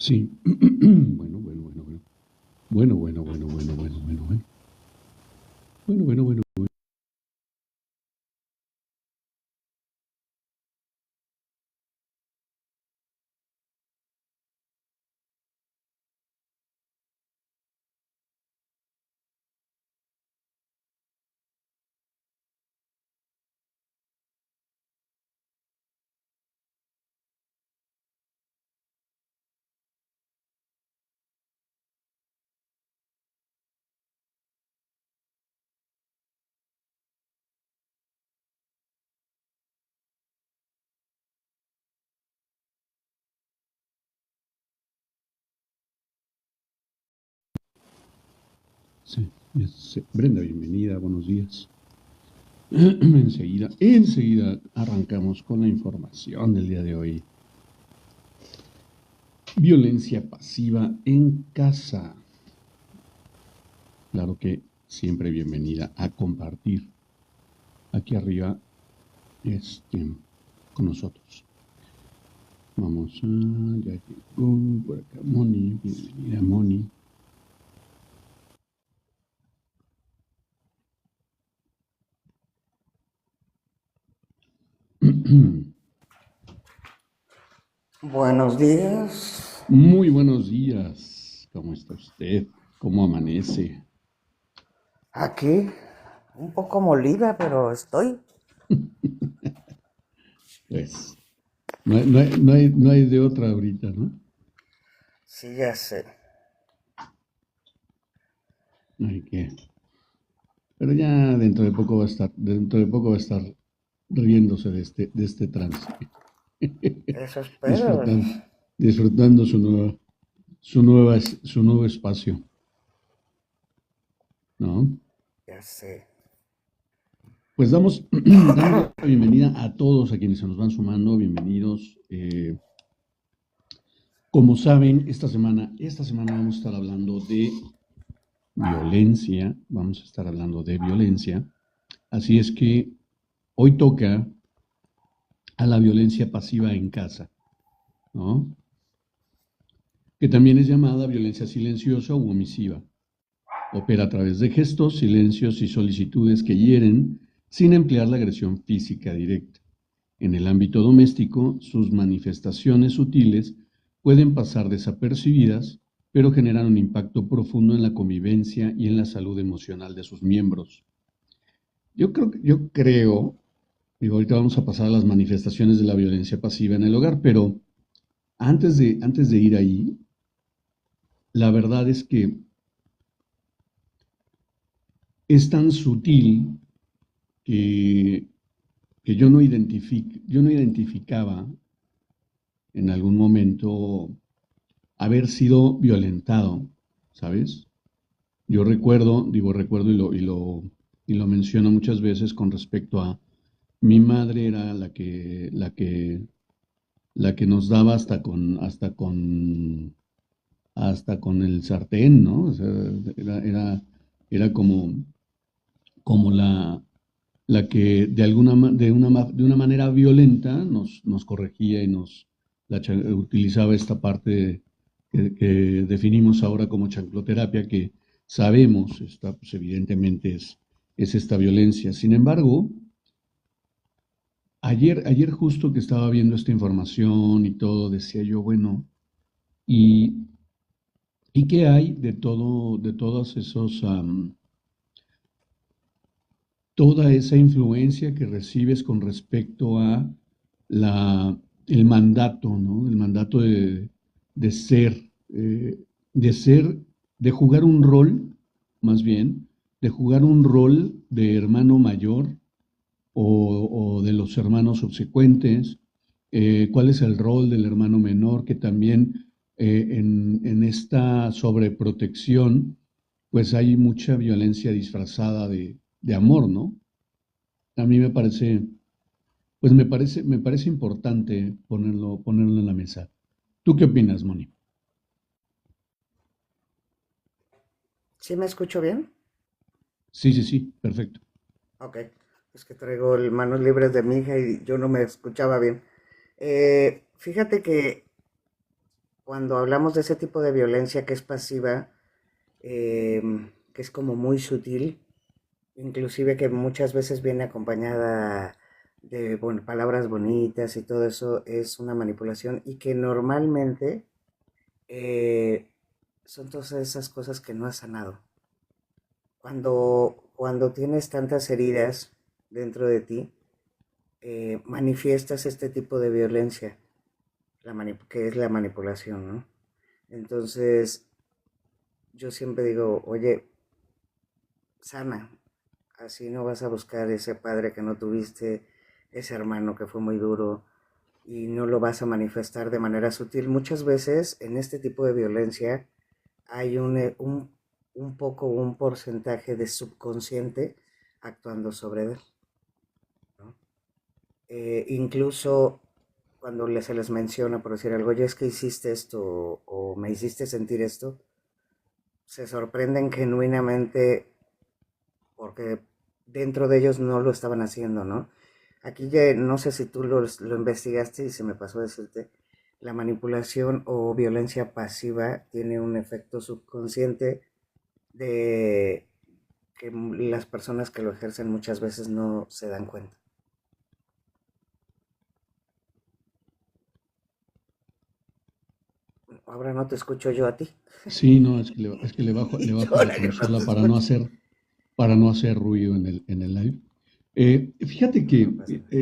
Sí. Bueno, bueno, bueno, bueno. Bueno, bueno, bueno, bueno, bueno, bueno, bueno. Bueno, bueno, bueno. Sí, Brenda, bienvenida, buenos días. Enseguida arrancamos con la información del día de hoy. Violencia pasiva en casa. Claro que siempre bienvenida a compartir aquí arriba con nosotros. Vamos a, ya llegó por acá Moni, bienvenida Moni. Buenos días. Muy buenos días, ¿cómo está usted? ¿Cómo amanece? Aquí, un poco molida, pero estoy. Pues no hay de otra ahorita, ¿no? Sí, ya sé. Hay que. Pero ya dentro de poco va a estar riéndose de este trance, Eso espero. disfrutando, disfrutando su nuevo espacio, ¿no? Ya sé. Pues damos la bienvenida a todos a quienes se nos van sumando, bienvenidos. Como saben, esta semana vamos a estar hablando de violencia. Así es que hoy toca a la violencia pasiva en casa, ¿no? Que también es llamada violencia silenciosa u omisiva. Opera a través de gestos, silencios y solicitudes que hieren sin emplear la agresión física directa. En el ámbito doméstico, sus manifestaciones sutiles pueden pasar desapercibidas, pero generan un impacto profundo en la convivencia y en la salud emocional de sus miembros. Yo creo, digo, ahorita vamos a pasar a las manifestaciones de la violencia pasiva en el hogar, pero antes de ir ahí, la verdad es que es tan sutil que, que yo no identificaba en algún momento haber sido violentado, ¿sabes? Yo recuerdo y lo menciono muchas veces con respecto a mi madre era la que nos daba hasta con el sartén, ¿no? O sea, era como la que de una manera violenta nos corregía y utilizaba esta parte que definimos ahora como chancloterapia, que sabemos, pues evidentemente es esta violencia. Sin embargo, ayer justo que estaba viendo esta información y todo, decía yo, bueno, ¿y, y qué hay de todo, de todos esos, toda esa influencia que recibes con respecto a la, el mandato, ¿no? El mandato de ser, de ser, de jugar un rol, más bien, de jugar un rol de hermano mayor o de los hermanos subsecuentes, cuál es el rol del hermano menor, que también en esta sobreprotección, pues hay mucha violencia disfrazada de amor, ¿no? A mí me parece importante ponerlo en la mesa. ¿Tú qué opinas, Moni? ¿Sí me escucho bien? Sí, sí, sí, perfecto. Ok. Es que traigo el manos libres de mi hija y yo no me escuchaba bien. Fíjate que cuando hablamos de ese tipo de violencia que es pasiva, que es como muy sutil, inclusive que muchas veces viene acompañada de bueno, palabras bonitas y todo eso, es una manipulación y que normalmente eh, son todas esas cosas que no has sanado. Cuando tienes tantas heridas dentro de ti, manifiestas este tipo de violencia, que es la manipulación, ¿no? Entonces, yo siempre digo, oye, sana, así no vas a buscar ese padre que no tuviste, ese hermano que fue muy duro, y no lo vas a manifestar de manera sutil. Muchas veces en este tipo de violencia hay un poco, un porcentaje de subconsciente actuando sobre él, ¿no? Incluso cuando se les menciona, por decir algo, ya es que hiciste esto o me hiciste sentir esto, se sorprenden genuinamente porque dentro de ellos no lo estaban haciendo, ¿no? Aquí ya no sé si tú lo investigaste y se me pasó a decirte, la manipulación o violencia pasiva tiene un efecto subconsciente de que las personas que lo ejercen muchas veces no se dan cuenta. Ahora no te escucho yo a ti. Sí, no, es que le Y bajo la ahora yo no consola te escucho. para no hacer ruido en el live. Fíjate que No pasa nada.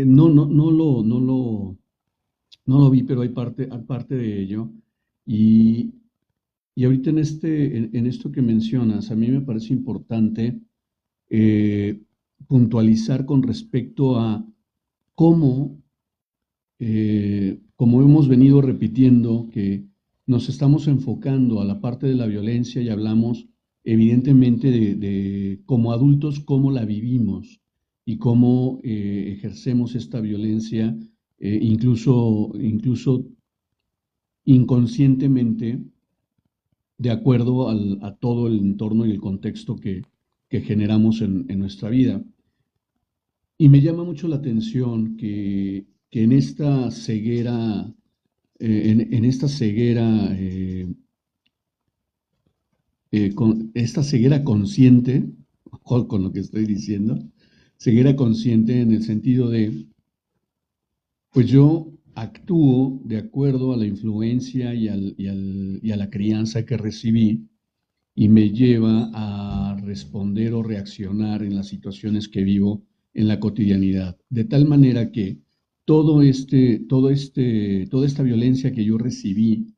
no lo vi, pero hay parte de ello. Y, y ahorita en esto que mencionas, a mí me parece importante eh, puntualizar con respecto a cómo, como hemos venido repitiendo, que nos estamos enfocando a la parte de la violencia y hablamos evidentemente como adultos, cómo la vivimos y cómo ejercemos esta violencia, incluso inconscientemente, de acuerdo a todo el entorno y el contexto que generamos en nuestra vida. Y me llama mucho la atención que en esta ceguera, en esta ceguera, esta ceguera consciente, ojo con lo que estoy diciendo, ceguera consciente en el sentido de, pues yo actúo de acuerdo a la influencia y a la crianza que recibí y me lleva a responder o reaccionar en las situaciones que vivo en la cotidianidad. De tal manera que toda esta violencia que yo recibí,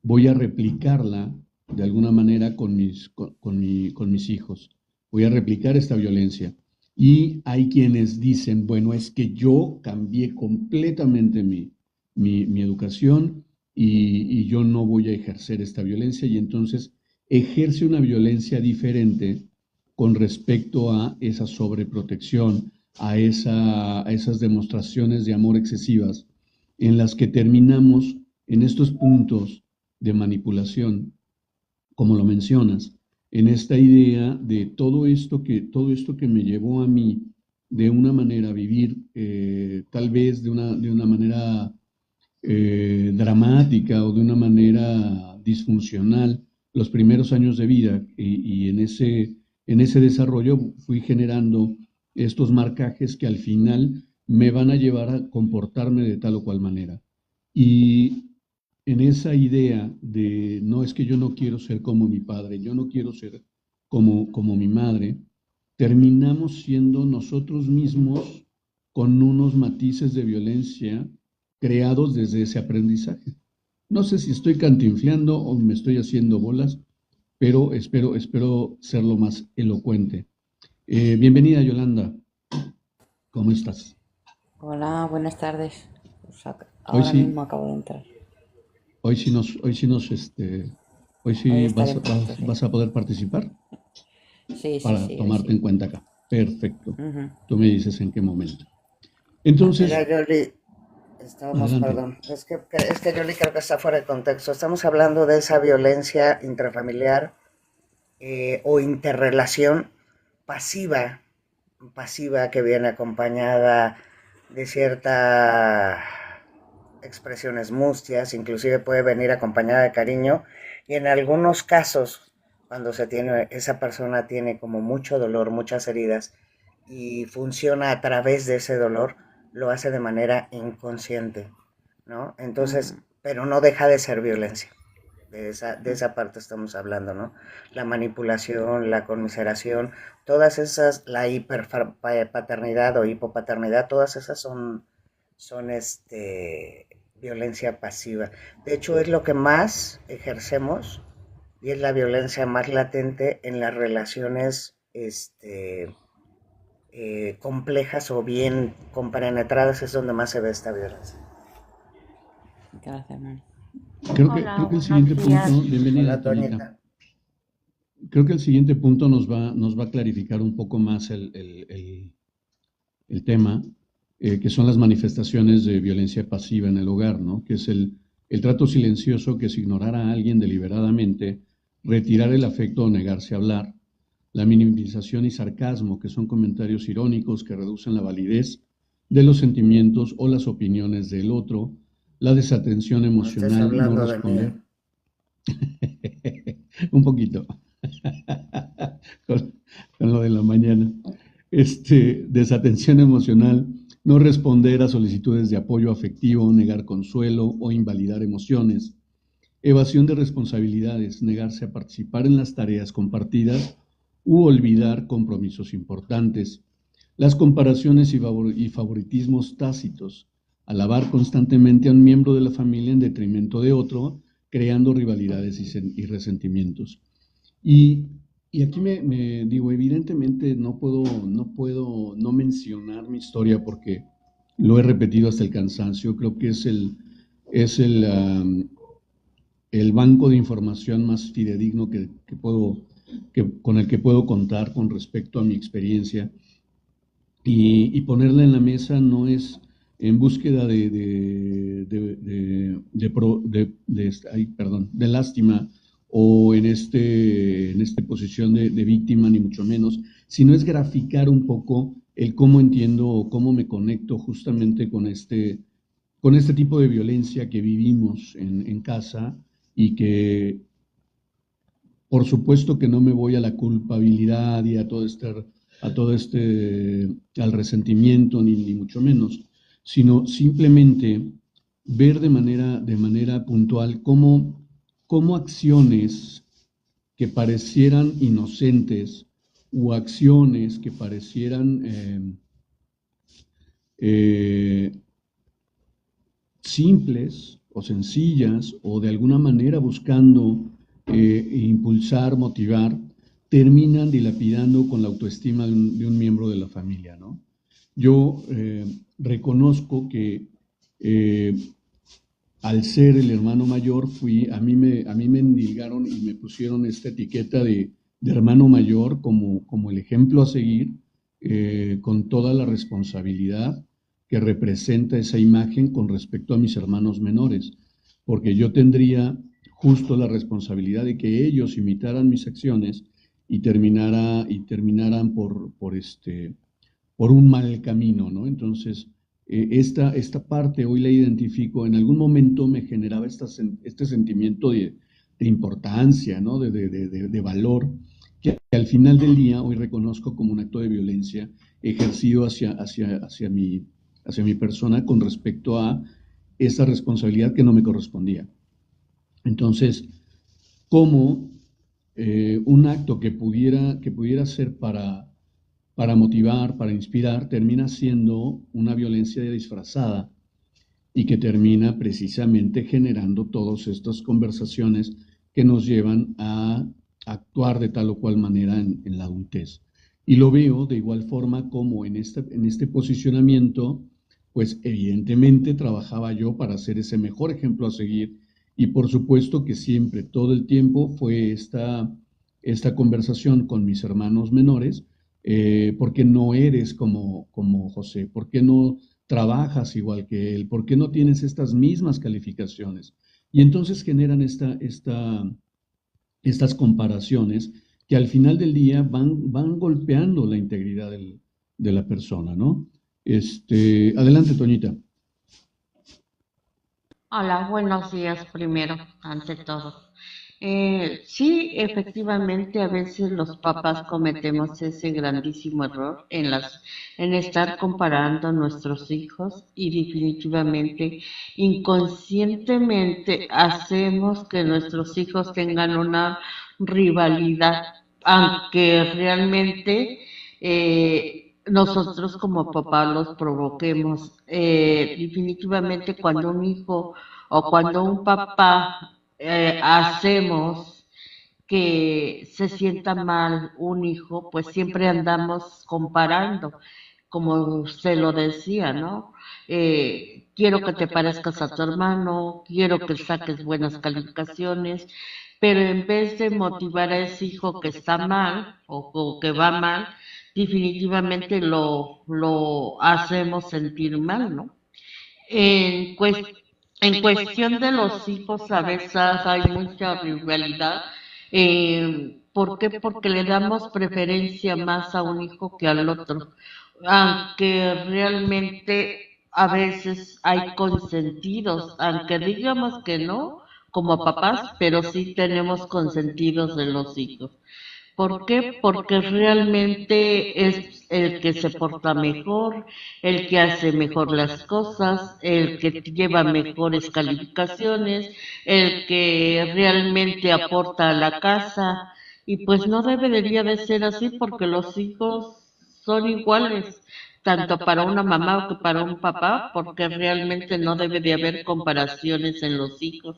voy a replicarla de alguna manera con mis hijos. Voy a replicar esta violencia. Y hay quienes dicen, bueno, es que yo cambié completamente mi educación y yo no voy a ejercer esta violencia y entonces ejerce una violencia diferente con respecto a esa sobreprotección, a esas demostraciones de amor excesivas en las que terminamos en estos puntos de manipulación, como lo mencionas, en esta idea de todo esto que me llevó a mí de una manera a vivir, tal vez de una manera dramática o de una manera disfuncional los primeros años de vida y en ese desarrollo fui generando estos marcajes que al final me van a llevar a comportarme de tal o cual manera. Y en esa idea de no es que yo no quiero ser como mi padre, yo no quiero ser como mi madre, terminamos siendo nosotros mismos con unos matices de violencia creados desde ese aprendizaje. No sé si estoy cantinfleando o me estoy haciendo bolas, pero espero ser lo más elocuente. Bienvenida, Yolanda. ¿Cómo estás? Hola, buenas tardes. Hoy Ahora sí, mismo acabo de entrar. hoy Hoy sí estaré en punto, sí. vas a poder participar Sí, sí, para sí, hoy tomarte sí. en cuenta acá. Perfecto. Ujú. Tú me dices en qué momento. Mira, Entonces, Yoli, estamos, adelante. perdón, es que Yoli creo que está fuera de contexto. Estamos hablando de esa violencia intrafamiliar o interrelación pasiva, pasiva que viene acompañada de cierta expresiones mustias, inclusive puede venir acompañada de cariño, y en algunos casos, cuando esa persona tiene como mucho dolor, muchas heridas, y funciona a través de ese dolor, lo hace de manera inconsciente, ¿no? Entonces, Ujú. pero no deja de ser violencia. De esa parte estamos hablando, ¿no? La manipulación, la conmiseración, todas esas, la hiperpaternidad o hipopaternidad, todas esas son violencia pasiva. De hecho, es lo que más ejercemos y es la violencia más latente en las relaciones complejas o bien compenetradas, es donde más se ve esta violencia. Gracias, Mari. Creo Hola, que el buenos siguiente punto, días. bienvenida, Hola, Toñita. Toñita. Creo que el siguiente punto nos va a clarificar un poco más el tema, que son las manifestaciones de violencia pasiva en el hogar, ¿no? Que es el trato silencioso, que es ignorar a alguien deliberadamente, retirar el afecto o negarse a hablar, la minimización y sarcasmo, que son comentarios irónicos que reducen la validez de los sentimientos o las opiniones del otro, la desatención No estés emocional, no hablando de mí. responder, un poquito, con, con lo de la mañana, desatención emocional, no responder a solicitudes de apoyo afectivo, negar consuelo o invalidar emociones, evasión de responsabilidades, negarse a participar en las tareas compartidas u olvidar compromisos importantes, las comparaciones y favoritismos tácitos, alabar constantemente a un miembro de la familia en detrimento de otro, creando rivalidades y resentimientos. Y, y aquí me digo, evidentemente no puedo no mencionar mi historia porque lo he repetido hasta el cansancio. Creo que es el banco de información más fidedigno con el que puedo contar con respecto a mi experiencia. Y ponerla en la mesa no es en búsqueda de lástima o en esta posición de víctima, ni mucho menos, sino es graficar un poco el cómo entiendo o cómo me conecto justamente con este tipo de violencia que vivimos en casa y que por supuesto que no me voy a la culpabilidad y al resentimiento, ni mucho menos, sino simplemente ver de manera puntual cómo acciones que parecieran inocentes o acciones que parecieran eh, simples o sencillas o de alguna manera buscando impulsar, motivar, terminan dilapidando con la autoestima de un miembro de la familia, ¿no? Yo reconozco que eh, al ser el hermano mayor, a mí me endilgaron y me pusieron esta etiqueta de hermano mayor como el ejemplo a seguir, con toda la responsabilidad que representa esa imagen con respecto a mis hermanos menores, porque yo tendría justo la responsabilidad de que ellos imitaran mis acciones y terminaran por un mal camino, ¿no? Entonces, esta parte hoy la identifico, en algún momento me generaba este sentimiento de importancia, ¿no? De valor, que al final del día hoy reconozco como un acto de violencia ejercido hacia mi persona con respecto a esa responsabilidad que no me correspondía. Entonces, ¿cómo un acto que pudiera ser para motivar, para inspirar, termina siendo una violencia disfrazada y que termina precisamente generando todas estas conversaciones que nos llevan a actuar de tal o cual manera en la adultez? Y lo veo de igual forma como en este posicionamiento, pues evidentemente trabajaba yo para ser ese mejor ejemplo a seguir y por supuesto que siempre, todo el tiempo fue esta conversación con mis hermanos menores. ¿Por qué no eres como José? ¿Por qué no trabajas igual que él? ¿Por qué no tienes estas mismas calificaciones? Y entonces generan estas comparaciones que al final del día van golpeando la integridad de la persona, ¿no? Adelante, Toñita. Hola, buenos días primero, ante todo. Sí, efectivamente, a veces los papás cometemos ese grandísimo error en estar comparando a nuestros hijos y definitivamente, inconscientemente, hacemos que nuestros hijos tengan una rivalidad, aunque realmente nosotros como papá los provoquemos. Definitivamente, cuando un hijo o cuando un papá hacemos que se sienta mal un hijo, pues siempre andamos comparando, como se lo decía, ¿no? Quiero que te parezcas a tu hermano, quiero que saques buenas calificaciones, pero en vez de motivar a ese hijo que está mal o que va mal, definitivamente lo hacemos sentir mal, ¿no? En, cues- en cuestión de los hijos, a veces hay mucha rivalidad. ¿Por qué? Porque le damos preferencia más a un hijo que al otro. Aunque realmente a veces hay consentidos, aunque digamos que no, como papás, pero sí tenemos consentidos de los hijos. ¿Por qué? Porque realmente es el que se porta mejor, el que hace mejor las cosas, el que lleva mejores calificaciones, el que realmente aporta a la casa. Y pues no debería de ser así porque los hijos son iguales, tanto para una mamá o que para un papá, porque realmente no debe de haber comparaciones en los hijos.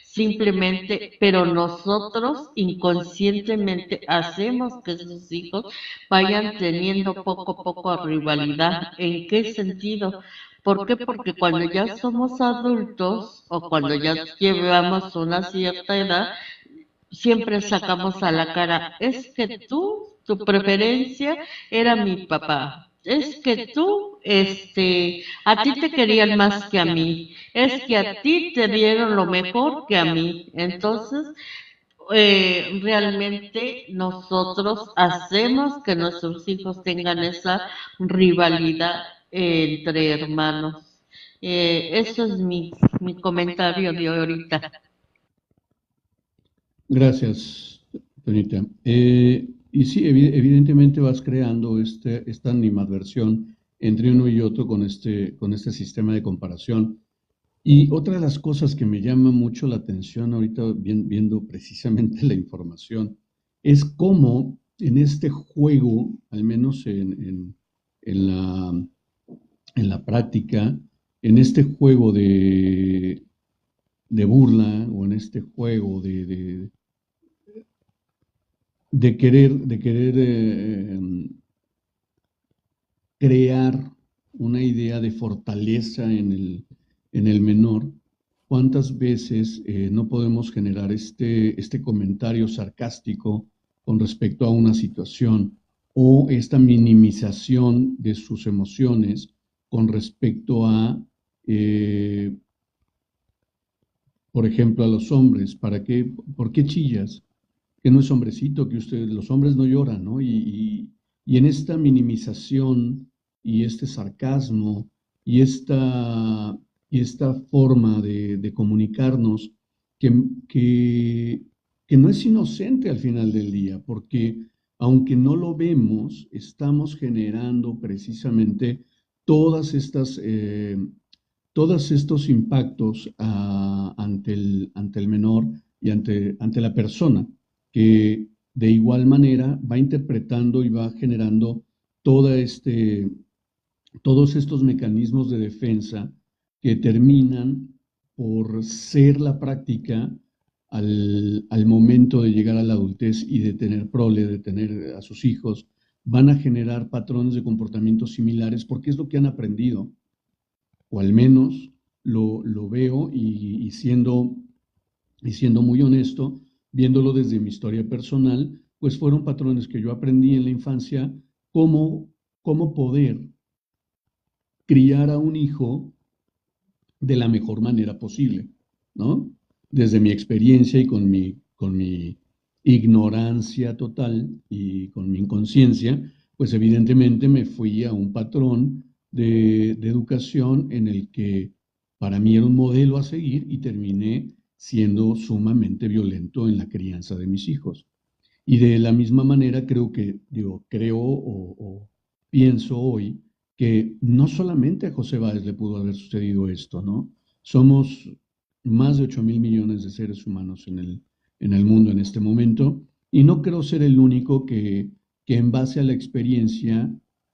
Simplemente, pero nosotros inconscientemente hacemos que sus hijos vayan teniendo poco a poco rivalidad. ¿En qué sentido? ¿Por qué? Porque cuando ya somos adultos o cuando ya llevamos una cierta edad, siempre sacamos a la cara, es que tú, tu preferencia era mi papá, es que tú, a ti te querían más que a mí, es que a ti te dieron lo mejor que a mí. Entonces, realmente nosotros hacemos que nuestros hijos tengan esa rivalidad entre hermanos. Eso es mi comentario de ahorita. Gracias, Tonita. Y sí, evidentemente vas creando esta animadversión entre uno y otro con este sistema de comparación. Y otra de las cosas que me llama mucho la atención ahorita viendo precisamente la información es cómo en este juego, al menos en en la práctica, en este juego de burla o en este juego de querer crear una idea de fortaleza en el menor, ¿cuántas veces no podemos generar este comentario sarcástico con respecto a una situación o esta minimización de sus emociones con respecto a, eh, por ejemplo, a los hombres? ¿Para qué, por qué chillas? Que no es hombrecito, que ustedes, los hombres no lloran, ¿no? Y en esta minimización y este sarcasmo y y esta forma de comunicarnos que, que, que no es inocente al final del día, porque aunque no lo vemos, estamos generando precisamente todas todos estos impactos ante el menor y ante la persona, que de igual manera va interpretando y va generando toda todos estos mecanismos de defensa que terminan por ser la práctica al momento de llegar a la adultez y de tener prole, de tener a sus hijos, van a generar patrones de comportamiento similares porque es lo que han aprendido, o al menos lo veo y siendo muy honesto, viéndolo desde mi historia personal, pues fueron patrones que yo aprendí en la infancia, cómo, cómo poder criar a un hijo de la mejor manera posible, ¿no? Desde mi experiencia y con mi ignorancia total y con mi inconsciencia, pues evidentemente me fui a un patrón de educación en el que para mí era un modelo a seguir y terminé siendo sumamente violento en la crianza de mis hijos. Y de la misma manera creo o pienso hoy que no solamente a José Báez le pudo haber sucedido esto, ¿no? Somos más de 8.000 millones de seres humanos en el mundo en este momento y no creo ser el único que en base a la experiencia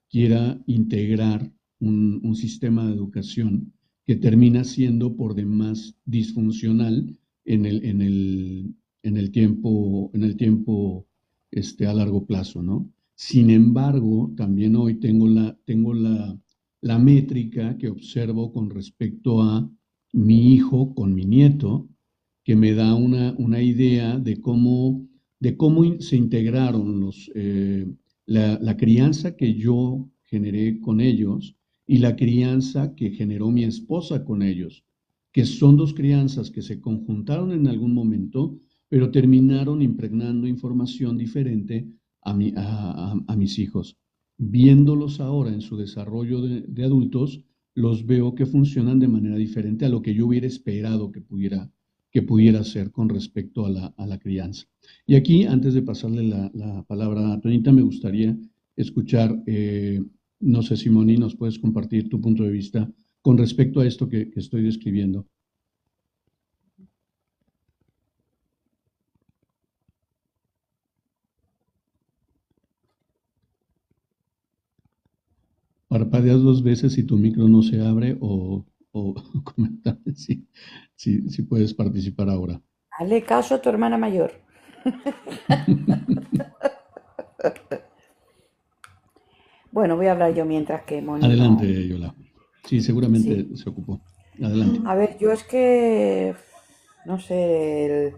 quiera integrar un sistema de educación que termina siendo por demás disfuncional en el tiempo a largo plazo, ¿no? Sin embargo, también hoy la métrica que observo con respecto a mi hijo con mi nieto, que me da una idea de cómo se integraron la crianza que yo generé con ellos y la crianza que generó mi esposa con ellos, que son dos crianzas que se conjuntaron en algún momento, pero terminaron impregnando información diferente a mis hijos. Viéndolos ahora en su desarrollo de adultos, los veo que funcionan de manera diferente a lo que yo hubiera esperado que pudiera ser con respecto a la crianza. Y aquí, antes de pasarle la palabra a Tonita, me gustaría escuchar, no sé, Simoni, nos puedes compartir tu punto de vista con respecto a esto que estoy describiendo. Parpadeas 2 veces si tu micro no se abre o comentame si puedes participar ahora. Hazle caso a tu hermana mayor. Bueno, voy a hablar yo mientras que Moni no. Adelante, Yola. Sí, Sí. seguramente se ocupó. Adelante. A ver, yo es que, no sé,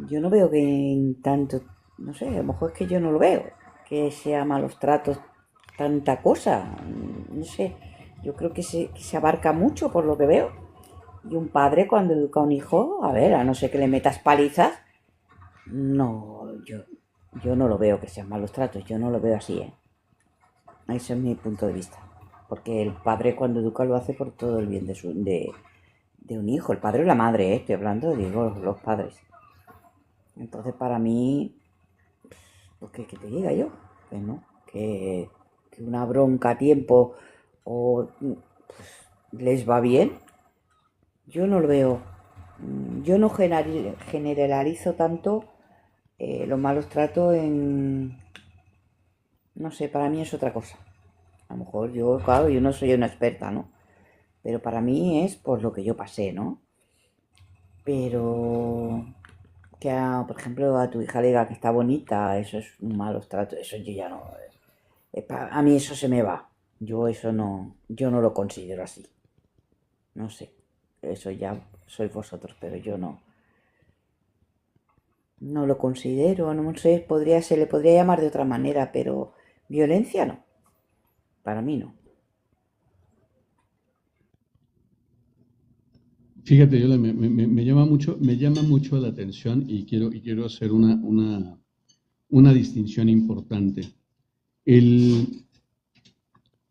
yo no veo que en tanto, no sé, a lo mejor es que yo no lo veo, que sea malos tratos, tanta cosa, no sé, yo creo que se abarca mucho por lo que veo. Y un padre cuando educa a un hijo, a ver, a no ser que le metas palizas, no, yo no lo veo que sean malos tratos, yo no lo veo así, ¿eh? Ese es mi punto de vista. Porque el padre cuando educa lo hace por todo el bien de un hijo. El padre o la madre, ¿eh? Estoy hablando, digo, los padres. Entonces para mí, pues que te diga yo, que no, que una bronca a tiempo o les va bien, yo no lo veo. Yo no generalizo tanto los malos tratos en... No sé, para mí es otra cosa. A lo mejor yo, claro, yo no soy una experta, ¿no? Pero para mí es por lo que yo pasé, ¿no? Pero que, por ejemplo, a tu hija le diga que está bonita, eso es un malos tratos, eso yo ya no... a mí eso se me va. Yo no lo considero así. No sé, eso ya sois vosotros, pero yo no lo considero, no sé, se le podría llamar de otra manera, pero violencia no, para mí no. Fíjate, Yola, me llama mucho la atención y quiero hacer una distinción importante. El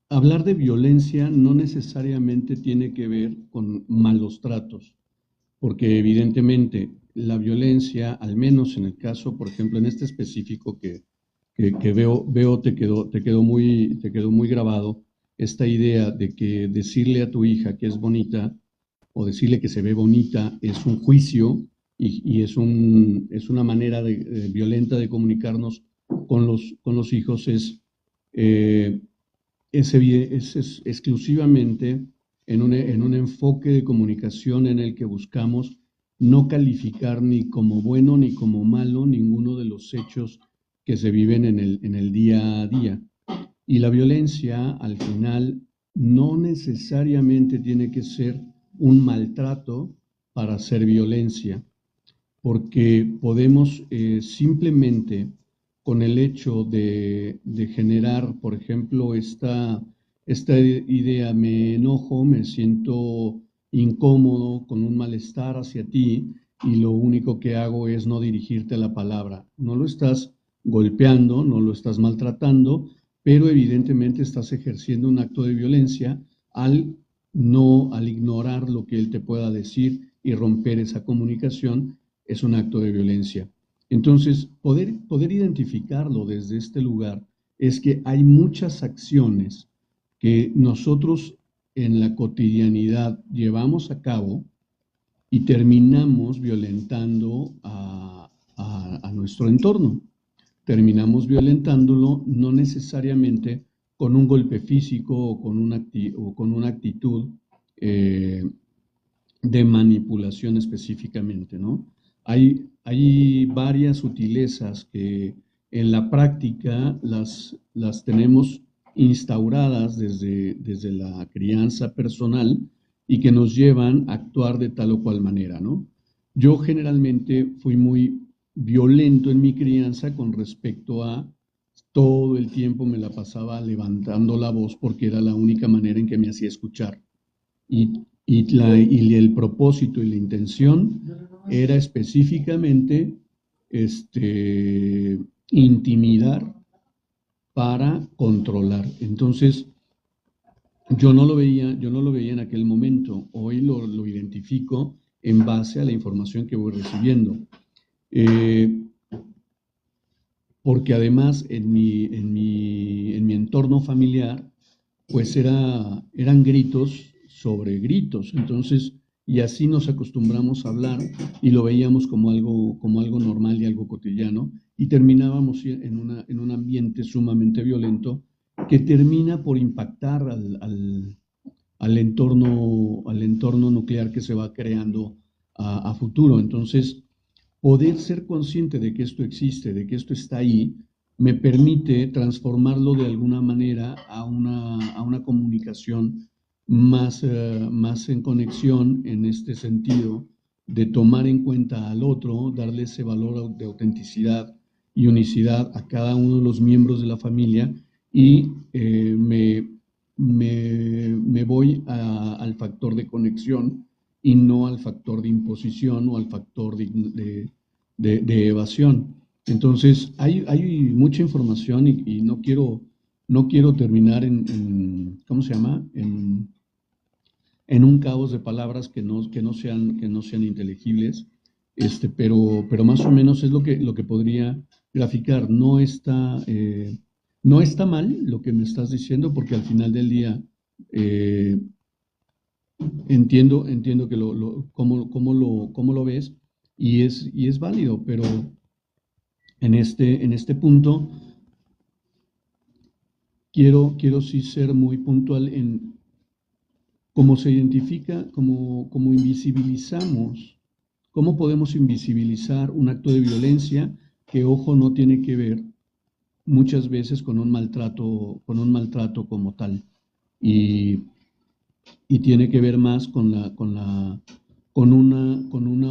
hablar de violencia no necesariamente tiene que ver con malos tratos, porque evidentemente la violencia, al menos en el caso, por ejemplo, en este específico que veo te quedó muy grabado esta idea de que decirle a tu hija que es bonita o decirle que se ve bonita es un juicio y es una manera violenta de comunicarnos con los hijos, eh, es exclusivamente en un enfoque de comunicación en el que buscamos no calificar ni como bueno ni como malo ninguno de los hechos que se viven en el día a día. Y la violencia, al final, no necesariamente tiene que ser un maltrato para ser violencia, porque podemos simplemente con el hecho de generar, por ejemplo, esta idea, me enojo, me siento incómodo, con un malestar hacia ti, y lo único que hago es no dirigirte la palabra. No lo estás golpeando, no lo estás maltratando, pero evidentemente estás ejerciendo un acto de violencia al no al ignorar lo que él te pueda decir y romper esa comunicación es un acto de violencia. Entonces, poder identificarlo desde este lugar es que hay muchas acciones que nosotros en la cotidianidad llevamos a cabo y terminamos violentando a nuestro entorno. Terminamos violentándolo no necesariamente con un golpe físico o con una actitud eh, de manipulación específicamente, ¿no? Hay varias sutilezas que en la práctica las tenemos instauradas desde la crianza personal y que nos llevan a actuar de tal o cual manera, ¿no? Yo generalmente fui muy violento en mi crianza con respecto a todo el tiempo me la pasaba levantando la voz porque era la única manera en que me hacía escuchar. Y el propósito y la intención era específicamente intimidar para controlar. Entonces, yo no lo veía en aquel momento. Hoy lo identifico en base a la información que voy recibiendo. Eh, Porque además en mi entorno familiar, pues eran gritos sobre gritos. Entonces, y así nos acostumbramos a hablar y lo veíamos como algo normal y algo cotidiano, y terminábamos en un ambiente sumamente violento que termina por impactar al entorno nuclear que se va creando a futuro. Entonces, poder ser consciente de que esto existe, de que esto está ahí, me permite transformarlo de alguna manera a una comunicación más en conexión en este sentido, de tomar en cuenta al otro, darle ese valor de autenticidad y unicidad a cada uno de los miembros de la familia y me voy al factor de conexión y no al factor de imposición o al factor de evasión. Entonces, hay mucha información y no quiero terminar ¿cómo se llama? En un caos de palabras que no sean inteligibles, pero más o menos es lo que podría graficar. No está mal lo que me estás diciendo, porque al final del día eh, entiendo que cómo lo ves y es válido, pero en este punto quiero sí ser muy puntual en cómo se identifica, cómo invisibilizamos, cómo podemos invisibilizar un acto de violencia que, ojo, no tiene que ver muchas veces con un maltrato como tal. Y, y tiene que ver más con una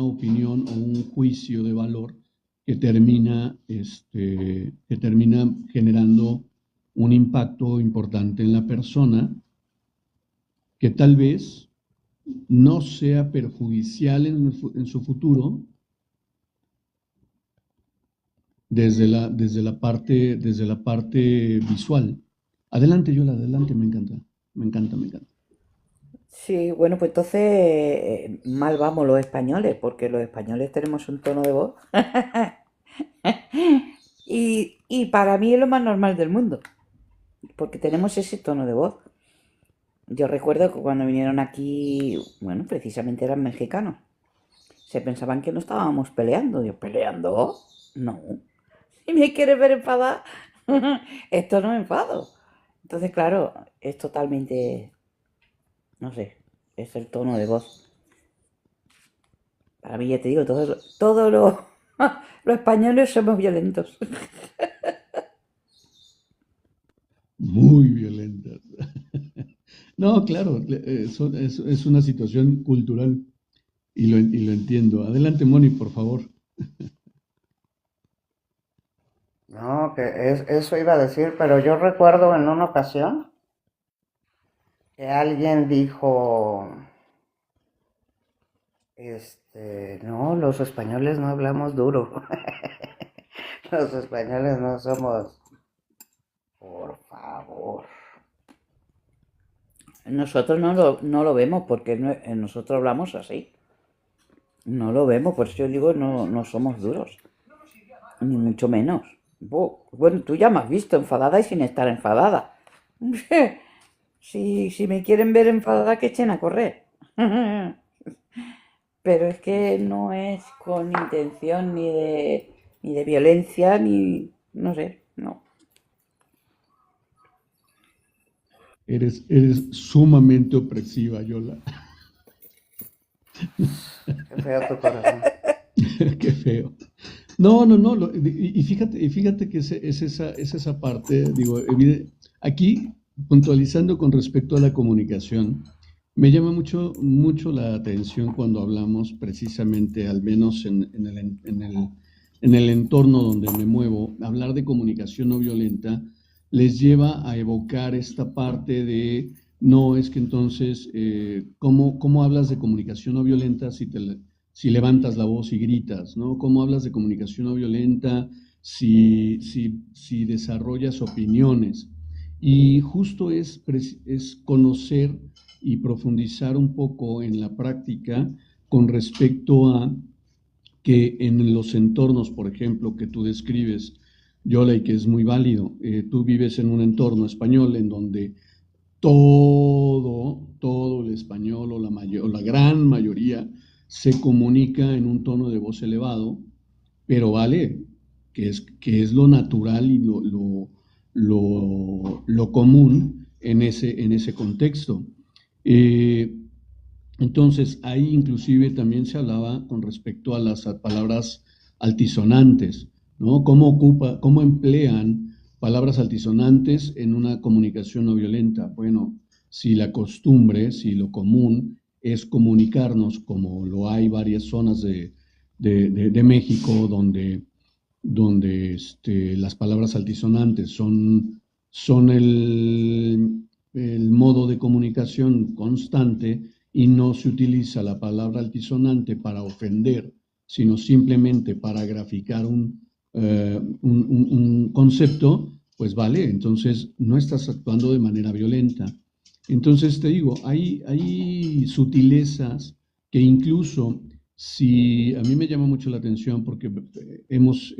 opinión o un juicio de valor que termina generando un impacto importante en la persona que tal vez no sea perjudicial en su futuro desde la parte visual. Adelante, Yola, adelante, me encanta, me encanta, me encanta. Sí, bueno, pues entonces mal vamos los españoles, porque los españoles tenemos un tono de voz y para mí es lo más normal del mundo, porque tenemos ese tono de voz. Yo recuerdo que cuando vinieron aquí, bueno, precisamente eran mexicanos, se pensaban que no estábamos peleando. Yo, ¿peleando? No. Si me quieres ver enfadar, esto no me enfado. Entonces, claro, es totalmente, no sé, es el tono de voz. Para mí, ya te digo, todos los españoles somos violentos. Muy violentas. No, claro, es una situación cultural y lo entiendo. Adelante, Moni, por favor. No, eso iba a decir, pero yo recuerdo en una ocasión que alguien dijo, no, los españoles no hablamos duro. Los españoles no somos, por favor. Nosotros no lo vemos porque nosotros hablamos así. No lo vemos, por eso yo digo, no somos duros, ni mucho menos. Bueno, tú ya me has visto enfadada y sin estar enfadada. Si me quieren ver enfadada, que echen a correr. Pero es que no es con intención ni de violencia, ni, no sé, no. Eres sumamente opresiva, Yola. Qué feo tu corazón. Qué feo. No, no, no. Y fíjate que es esa parte, digo, aquí, puntualizando con respecto a la comunicación, me llama mucho, mucho la atención cuando hablamos precisamente, al menos en el entorno donde me muevo, hablar de comunicación no violenta les lleva a evocar esta parte de, no, es que entonces, ¿cómo hablas de comunicación no violenta si levantas la voz y gritas, ¿no? ¿Cómo hablas de comunicación no violenta si desarrollas opiniones? Y justo es conocer y profundizar un poco en la práctica con respecto a que en los entornos, por ejemplo, que tú describes, Yola, y que es muy válido, tú vives en un entorno español en donde todo el español o la gran mayoría se comunica en un tono de voz elevado, pero vale, que es lo natural y lo común en ese contexto. Eh, entonces, ahí inclusive también se hablaba con respecto a las palabras altisonantes, ¿no? Cómo emplean palabras altisonantes en una comunicación no violenta? Bueno, si la costumbre, si lo común es comunicarnos, como lo hay varias zonas de México donde las palabras altisonantes son el modo de comunicación constante y no se utiliza la palabra altisonante para ofender, sino simplemente para graficar un concepto, pues vale, entonces no estás actuando de manera violenta. Entonces te digo, hay sutilezas que incluso si a mí me llama mucho la atención porque hemos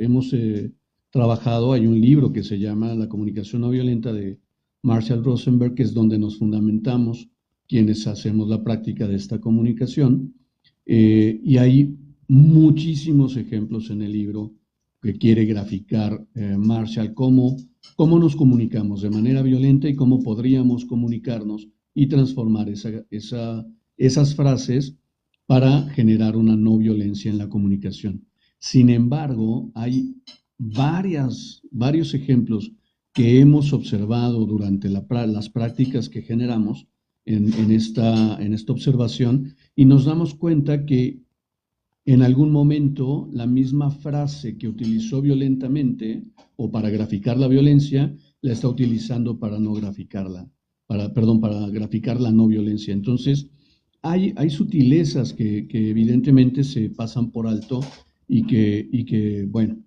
trabajado, hay un libro que se llama La comunicación no violenta de Marshall Rosenberg, que es donde nos fundamentamos quienes hacemos la práctica de esta comunicación, y hay muchísimos ejemplos en el libro que quiere graficar Marshall, cómo nos comunicamos de manera violenta y cómo podríamos comunicarnos y transformar esas frases para generar una no violencia en la comunicación. Sin embargo, hay varios ejemplos que hemos observado durante las prácticas que generamos en esta observación y nos damos cuenta que en algún momento la misma frase que utilizó violentamente o para graficar la violencia la está utilizando para no graficarla, para graficar la no violencia. Entonces, hay sutilezas que evidentemente se pasan por alto bueno,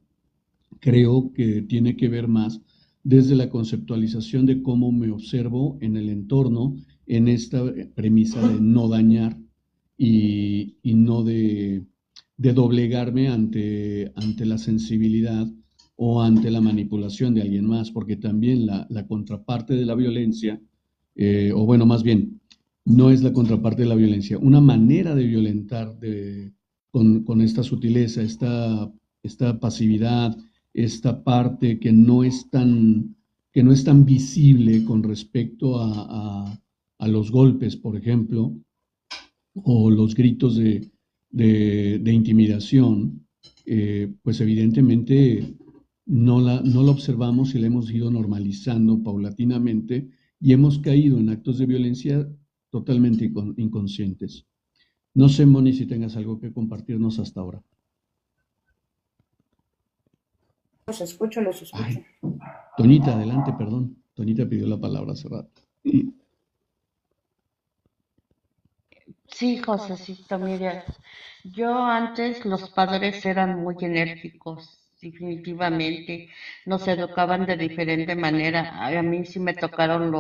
creo que tiene que ver más desde la conceptualización de cómo me observo en el entorno, en esta premisa de no dañar y no de doblegarme ante la sensibilidad o ante la manipulación de alguien más, porque también la contraparte de la violencia, o bueno, más bien, no es la contraparte de la violencia, una manera de violentar con esta sutileza, esta pasividad, esta parte que no es tan visible con respecto a los golpes, por ejemplo, o los gritos de intimidación, pues evidentemente no la observamos y la hemos ido normalizando paulatinamente y hemos caído en actos de violencia totalmente inconscientes. No sé, Moni, si tengas algo que compartirnos hasta ahora. Los escucho. Ay, Toñita, adelante, perdón. Toñita pidió la palabra hace rato. Sí, Josecito, mire, yo antes los padres eran muy enérgicos, definitivamente, nos educaban de diferente manera. A mí sí me tocaron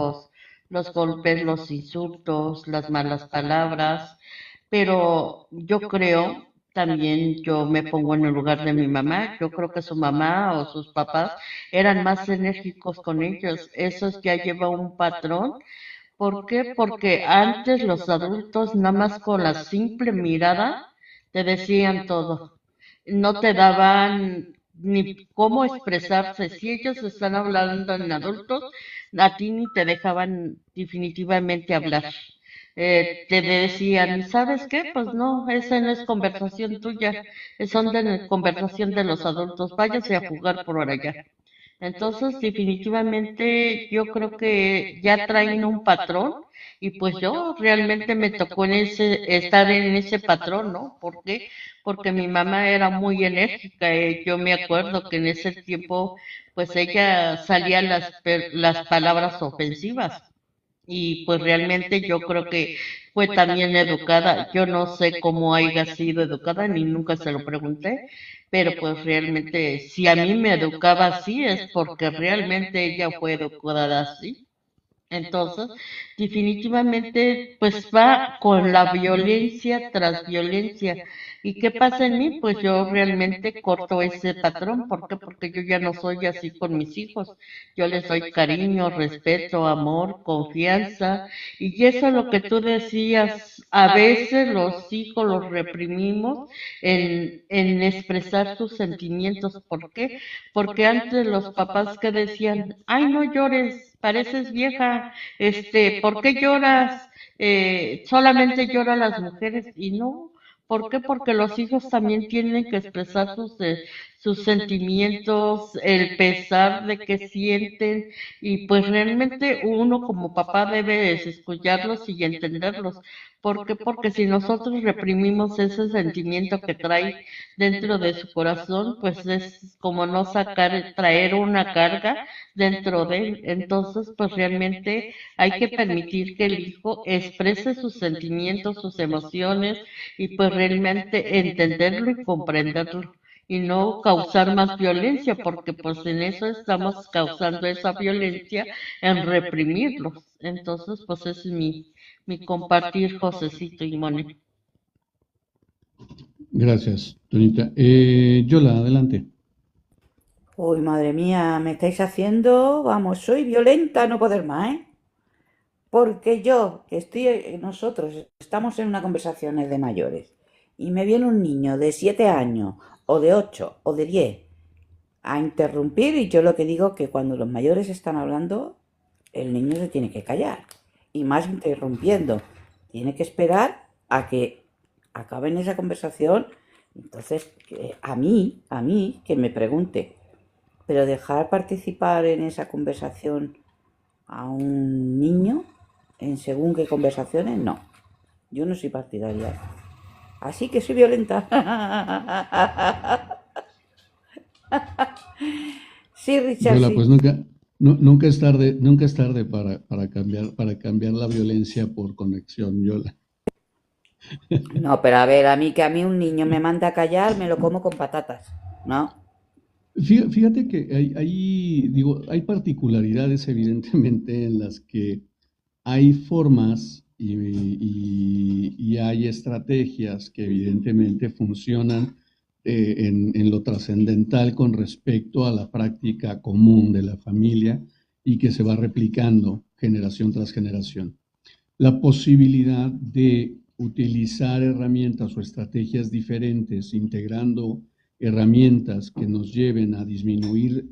los golpes, los insultos, las malas palabras, pero yo creo, también yo me pongo en el lugar de mi mamá, yo creo que su mamá o sus papás eran más enérgicos con ellos, eso ya lleva un patrón. ¿Por qué? Porque antes los adultos nada más con la simple mirada te decían todo. No te daban ni cómo expresarse. Si ellos están hablando en adultos, a ti ni te dejaban definitivamente hablar. Te decían, ¿sabes qué? Pues no, esa no es conversación tuya, son de conversación de los adultos, váyase a jugar por allá. Entonces, definitivamente yo creo que ya traen un patrón y pues yo realmente me tocó estar en ese patrón, ¿no? ¿Por qué? Porque mi mamá era muy enérgica. Yo me acuerdo que en ese tiempo pues ella salía las palabras ofensivas y pues realmente yo creo que fue también educada. Yo no sé cómo haya sido educada, ni nunca se lo pregunté, pero pues realmente si a mí me educaba así es porque realmente ella fue educada así. Entonces, definitivamente, pues va con la violencia tras violencia. ¿Y qué pasa en mí? Pues yo realmente corto ese patrón. ¿Por qué? Porque yo ya no soy así con mis hijos. Yo les doy cariño, respeto, amor, confianza. Y eso es lo que tú decías. A veces los hijos los reprimimos en expresar sus sentimientos. ¿Por qué? Porque antes los papás que decían, ay, no llores, pareces vieja, ¿por qué lloras? Solamente lloran las mujeres y no. ¿Por qué? Porque los hijos también tienen que expresar sus sentimientos, el pesar de que sienten y pues realmente uno como papá debe escucharlos y entenderlos. ¿Por qué? Porque si nosotros reprimimos ese sentimiento que trae dentro de su corazón, pues es como no sacar, traer una carga dentro de él. Entonces, pues realmente hay que permitir que el hijo exprese sus sentimientos, sus emociones y pues realmente entenderlo y comprenderlo y no causar más violencia, porque pues en eso estamos causando esa violencia en reprimirlos. Entonces, pues ese es mi compartir, Josecito y Moni. Gracias, Tonita. Yola, adelante. Uy, madre mía, me estáis haciendo, vamos, soy violenta a no poder más, ¿eh? Porque yo, que estoy, nosotros estamos en una conversación de mayores y me viene un niño de 7 años o de 8 o de 10 a interrumpir y yo lo que digo que cuando los mayores están hablando, el niño se tiene que callar y más interrumpiendo. Tiene que esperar a que acaben esa conversación. Entonces, a mí, que me pregunte, pero dejar participar en esa conversación a un niño en según qué conversaciones, no. Yo no soy partidaria. Así que soy violenta. Sí, Richard, Yola, pues sí. nunca es tarde para cambiar la violencia por conexión, Yola. No, pero a ver, a mí un niño me manda a callar, me lo como con patatas, ¿no? Fíjate que hay particularidades evidentemente en las que hay formas y hay estrategias que evidentemente funcionan en lo trascendental con respecto a la práctica común de la familia y que se va replicando generación tras generación. La posibilidad de utilizar herramientas o estrategias diferentes, integrando herramientas que nos lleven a disminuir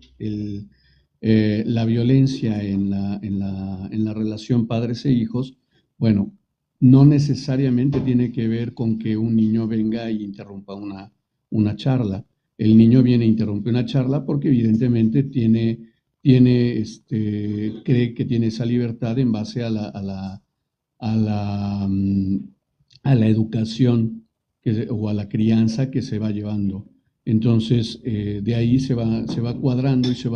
la violencia en la relación padres e hijos, bueno, no necesariamente tiene que ver con que un niño venga e interrumpa una charla. El niño viene e interrumpe una charla porque evidentemente cree que tiene esa libertad en base a la, a la educación o a la crianza que se va llevando. Entonces, de ahí se va cuadrando y se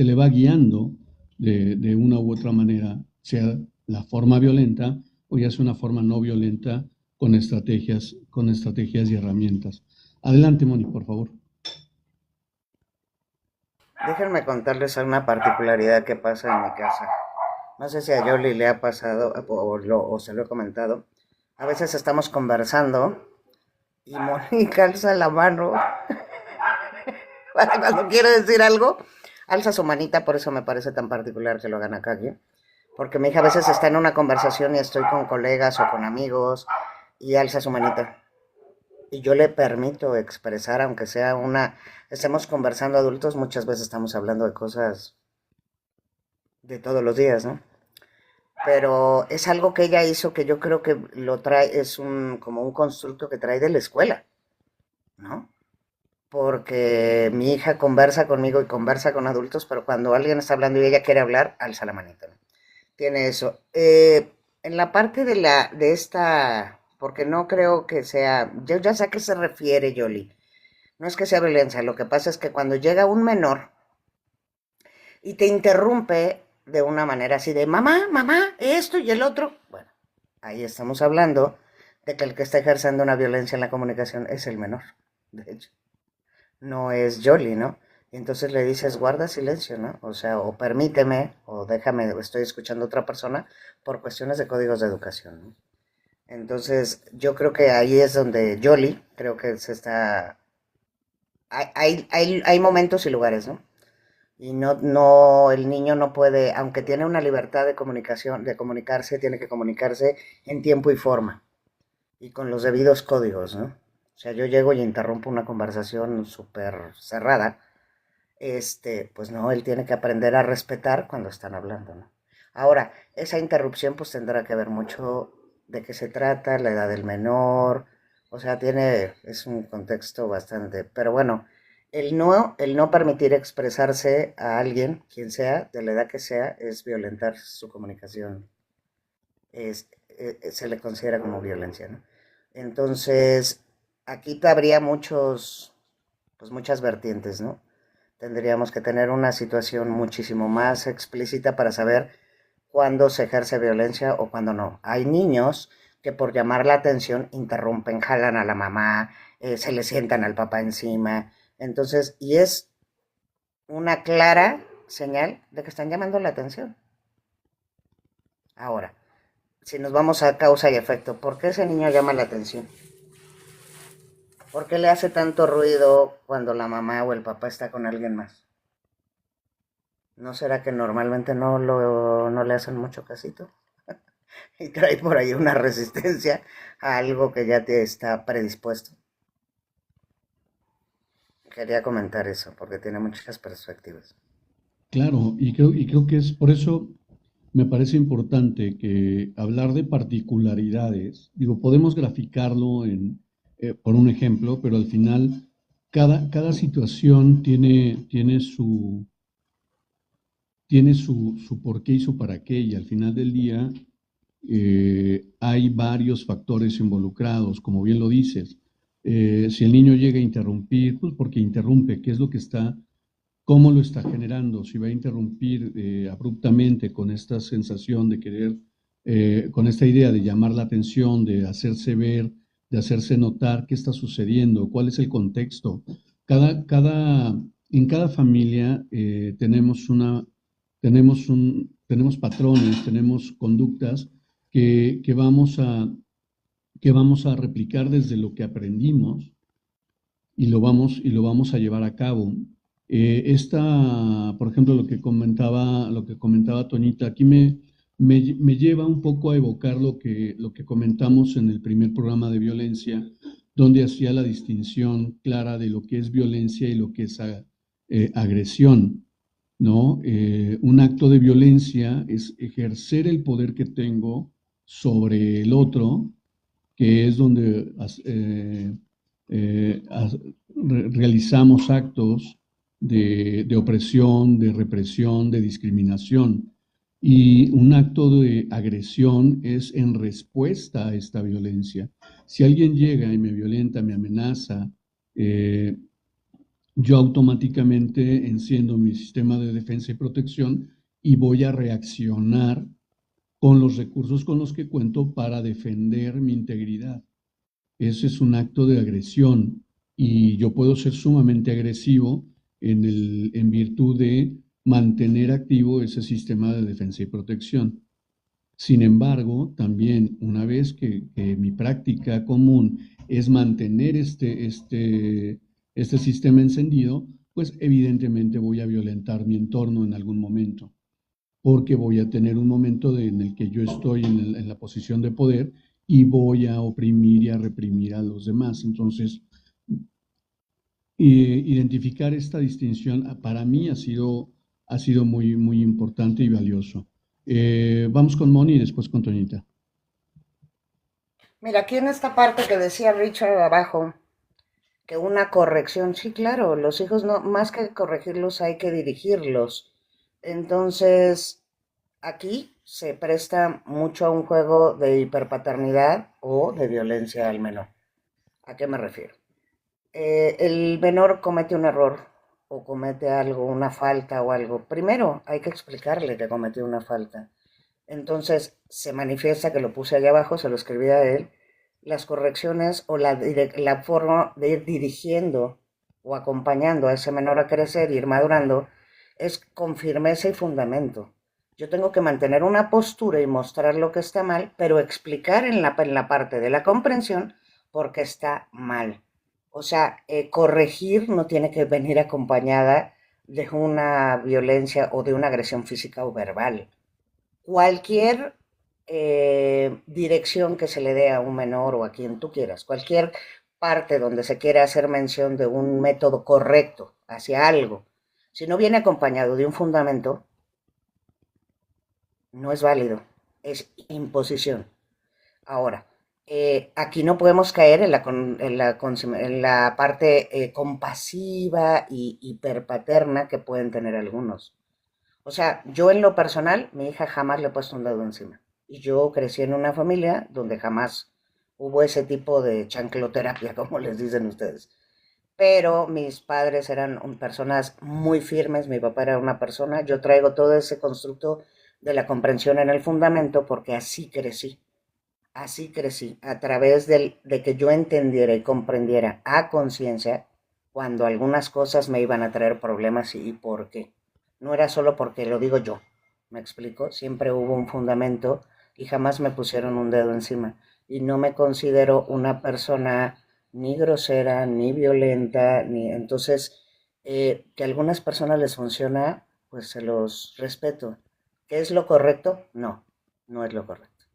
le va guiando de una u otra manera, sea la forma violenta o ya sea una forma no violenta con estrategias y herramientas. Adelante, Moni, por favor. Déjenme contarles una particularidad que pasa en mi casa. No sé si a Yoli le ha pasado o se lo he comentado. A veces estamos conversando y Mónica alza la mano cuando quiere decir algo, alza su manita, por eso me parece tan particular que lo hagan acá aquí. Porque mi hija a veces está en una conversación y estoy con colegas o con amigos y alza su manita. Y yo le permito expresar, aunque sea estemos conversando adultos, muchas veces estamos hablando de cosas de todos los días, ¿no? Pero es algo que ella hizo que yo creo que lo trae, como un constructo que trae de la escuela, ¿no? Porque mi hija conversa conmigo y conversa con adultos, pero cuando alguien está hablando y ella quiere hablar, alza la manita, ¿no? Tiene eso. En la parte de esta, porque no creo que sea, yo ya sé a qué se refiere Yoli. No es que sea violencia, lo que pasa es que cuando llega un menor y te interrumpe de una manera así de mamá, mamá, esto y el otro, bueno, ahí estamos hablando de que el que está ejerciendo una violencia en la comunicación es el menor, de hecho, no es Yoli, ¿no? Y entonces le dices, guarda silencio, ¿no? O sea, o permíteme, o déjame, estoy escuchando a otra persona por cuestiones de códigos de educación, ¿no? Entonces, yo creo que ahí es donde Yoli, creo que se está... Hay momentos y lugares, ¿no? Y no, el niño no puede, aunque tiene una libertad de comunicación, de comunicarse, tiene que comunicarse en tiempo y forma y con los debidos códigos, ¿no? O sea, yo llego y interrumpo una conversación súper cerrada, pues no, él tiene que aprender a respetar cuando están hablando, ¿no? Ahora, esa interrupción pues tendrá que ver mucho de qué se trata, la edad del menor, o sea, es un contexto bastante, pero bueno, el no permitir expresarse a alguien, quien sea, de la edad que sea, es violentar su comunicación, se le considera como violencia, ¿no? Entonces, aquí habría pues muchas vertientes, ¿no? Tendríamos que tener una situación muchísimo más explícita para saber cuándo se ejerce violencia o cuándo no. Hay niños que por llamar la atención interrumpen, jalan a la mamá, se le sientan al papá encima. Entonces, y es una clara señal de que están llamando la atención. Ahora, si nos vamos a causa y efecto, ¿por qué ese niño llama la atención? ¿Por qué le hace tanto ruido cuando la mamá o el papá está con alguien más? ¿No será que normalmente no le hacen mucho casito? Y trae por ahí una resistencia a algo que ya te está predispuesto. Quería comentar eso porque tiene muchas perspectivas. Claro, y creo que es por eso me parece importante que hablar de particularidades, digo, podemos graficarlo por un ejemplo, pero al final cada situación tiene su por qué y su para qué, y al final del día hay varios factores involucrados, como bien lo dices. Si el niño llega a interrumpir, pues porque interrumpe, ¿qué es lo que está, cómo lo está generando? Si va a interrumpir abruptamente con esta sensación de querer, con esta idea de llamar la atención, de hacerse ver, de hacerse notar qué está sucediendo, cuál es el contexto. En cada familia tenemos patrones, tenemos conductas que vamos a replicar desde lo que aprendimos y lo vamos a llevar a cabo. Por ejemplo, lo que comentaba Toñita, aquí me lleva un poco a evocar lo que comentamos en el primer programa de violencia, donde hacía la distinción clara de lo que es violencia y lo que es agresión, ¿no? Un acto de violencia es ejercer el poder que tengo sobre el otro, que es donde realizamos actos de opresión, de represión, de discriminación. Y un acto de agresión es en respuesta a esta violencia. Si alguien llega y me violenta, me amenaza, eh, yo automáticamente enciendo mi sistema de defensa y protección y voy a reaccionar con los recursos con los que cuento para defender mi integridad. Ese es un acto de agresión y yo puedo ser sumamente agresivo en virtud de mantener activo ese sistema de defensa y protección. Sin embargo, también una vez que mi práctica común es mantener este sistema encendido, pues evidentemente voy a violentar mi entorno en algún momento, porque voy a tener un momento en el que yo estoy en la posición de poder y voy a oprimir y a reprimir a los demás. Entonces, identificar esta distinción para mí ha sido muy, muy importante y valioso. Vamos con Moni y después con Toñita. Mira, aquí en esta parte que decía Richard abajo, que una corrección, sí, claro, los hijos no, más que corregirlos hay que dirigirlos. Entonces, aquí se presta mucho a un juego de hiperpaternidad o de violencia al menor. ¿A qué me refiero? El menor comete un error o comete algo, una falta o algo. Primero hay que explicarle que cometió una falta. Entonces se manifiesta que lo puse allá abajo, se lo escribí a él, las correcciones o la forma de ir dirigiendo o acompañando a ese menor a crecer y ir madurando es con firmeza y fundamento. Yo tengo que mantener una postura y mostrar lo que está mal, pero explicar en la parte de la comprensión por qué está mal. O sea, corregir no tiene que venir acompañada de una violencia o de una agresión física o verbal. Cualquier dirección que se le dé a un menor o a quien tú quieras, cualquier parte donde se quiera hacer mención de un método correcto hacia algo, si no viene acompañado de un fundamento, no es válido, es imposición. Ahora, aquí no podemos caer en la parte compasiva y hiperpaterna que pueden tener algunos. O sea, yo en lo personal, mi hija jamás le he puesto un dedo encima. Y yo crecí en una familia donde jamás hubo ese tipo de chancloterapia, como les dicen ustedes. Pero mis padres eran personas muy firmes, mi papá era una persona, yo traigo todo ese constructo de la comprensión en el fundamento porque así crecí, a través de que yo entendiera y comprendiera a conciencia cuando algunas cosas me iban a traer problemas y por qué. No era solo porque lo digo yo, me explico, siempre hubo un fundamento y jamás me pusieron un dedo encima. Y no me considero una persona ni grosera, ni violenta, ni entonces que a algunas personas les funciona, pues se los respeto. ¿Qué es lo correcto? No, no es lo correcto.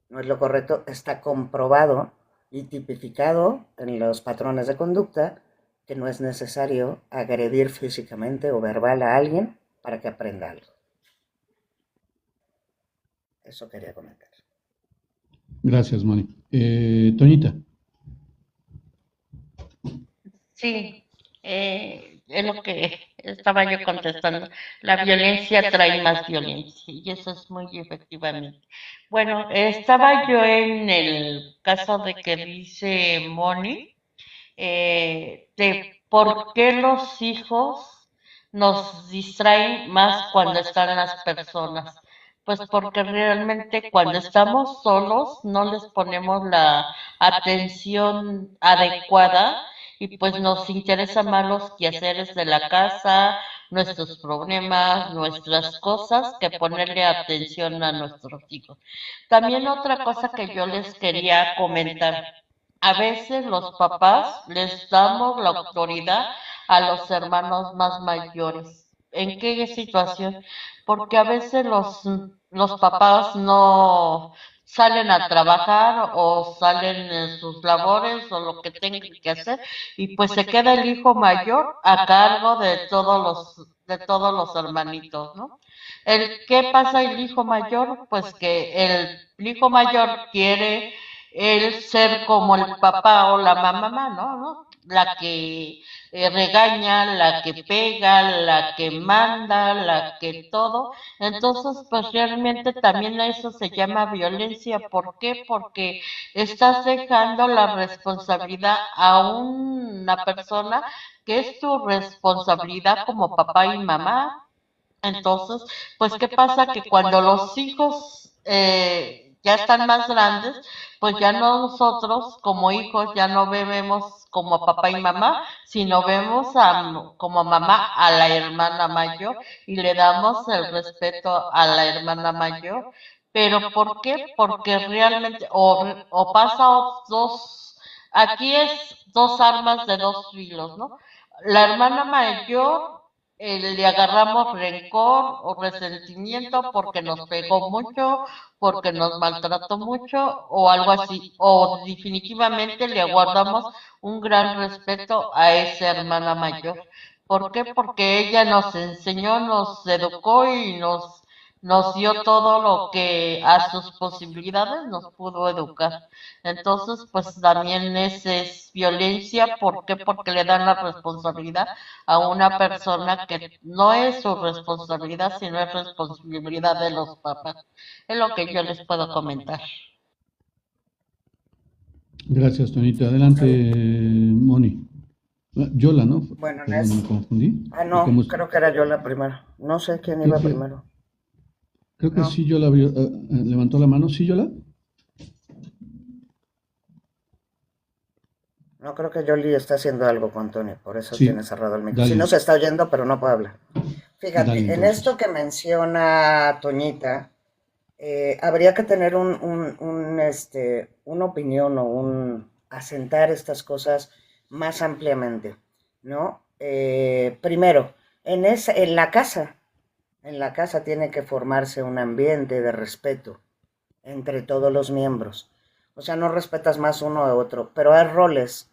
No es lo correcto, está comprobado y tipificado en los patrones de conducta que no es necesario agredir físicamente o verbal a alguien para que aprenda algo. Eso quería comentar. Gracias, Moni. Toñita. Sí, es lo que estaba yo contestando. La violencia trae más violencia y eso es muy efectivamente. Bueno, estaba yo en el caso de que dice Moni, de por qué los hijos nos distraen más cuando están las personas. Pues porque realmente cuando estamos solos no les ponemos la atención adecuada y pues nos interesan más los quehaceres de la casa, nuestros problemas, nuestras cosas, que ponerle atención a nuestros hijos. También otra cosa que yo les quería comentar, a veces los papás les damos la autoridad a los hermanos más mayores. ¿En qué situación? Porque a veces los papás no salen a trabajar o salen en sus labores o lo que tengan que hacer y pues se queda el hijo mayor a cargo de todos los hermanitos, ¿no? ¿Qué pasa el hijo mayor? Pues que el hijo mayor quiere el ser como el papá o la mamá, ¿no? ¿No? La que regaña, la que pega, la que manda, la que todo. Entonces, pues realmente también eso se llama violencia. ¿Por qué? Porque estás dejando la responsabilidad a una persona que es tu responsabilidad como papá y mamá. Entonces, pues, ¿qué pasa? Que cuando los hijos ya están más grandes, pues ya nosotros como hijos ya no vemos como a papá y mamá, sino vemos como mamá a la hermana mayor y le damos el respeto a la hermana mayor. Pero ¿por qué? Porque realmente, o pasa dos, aquí es dos armas de dos filos, ¿no? La hermana mayor le agarramos rencor o resentimiento porque nos pegó mucho, porque nos maltrató mucho o algo así, o definitivamente le guardamos un gran respeto a esa hermana mayor. ¿Por qué? Porque ella nos enseñó, nos educó y nos dio todo lo que a sus posibilidades nos pudo educar. Entonces, pues también es violencia. ¿Por qué? Porque le dan la responsabilidad a una persona que no es su responsabilidad, sino es responsabilidad de los papás. Es lo que yo les puedo comentar. Gracias, Tonita. Adelante, Moni. Yola, ¿no? Bueno, Perdón, me confundí. no, ¿Cómo es? creo que era yo la primera. No sé quién Creo iba que, primero. creo que No, sí, Yola levantó la mano. ¿Sí, Yola? no creo que Yoli está haciendo algo con Tony, por eso tiene Sí. cerrado el micro. Si no Dale, se está oyendo, pero no puede hablar. dale Fíjate, en esto entonces. que menciona Toñita, habría que tener una opinión o asentar estas cosas más ampliamente, ¿no? Primero, en la casa tiene que formarse un ambiente de respeto entre todos los miembros. O sea, no respetas más uno a otro, pero hay roles.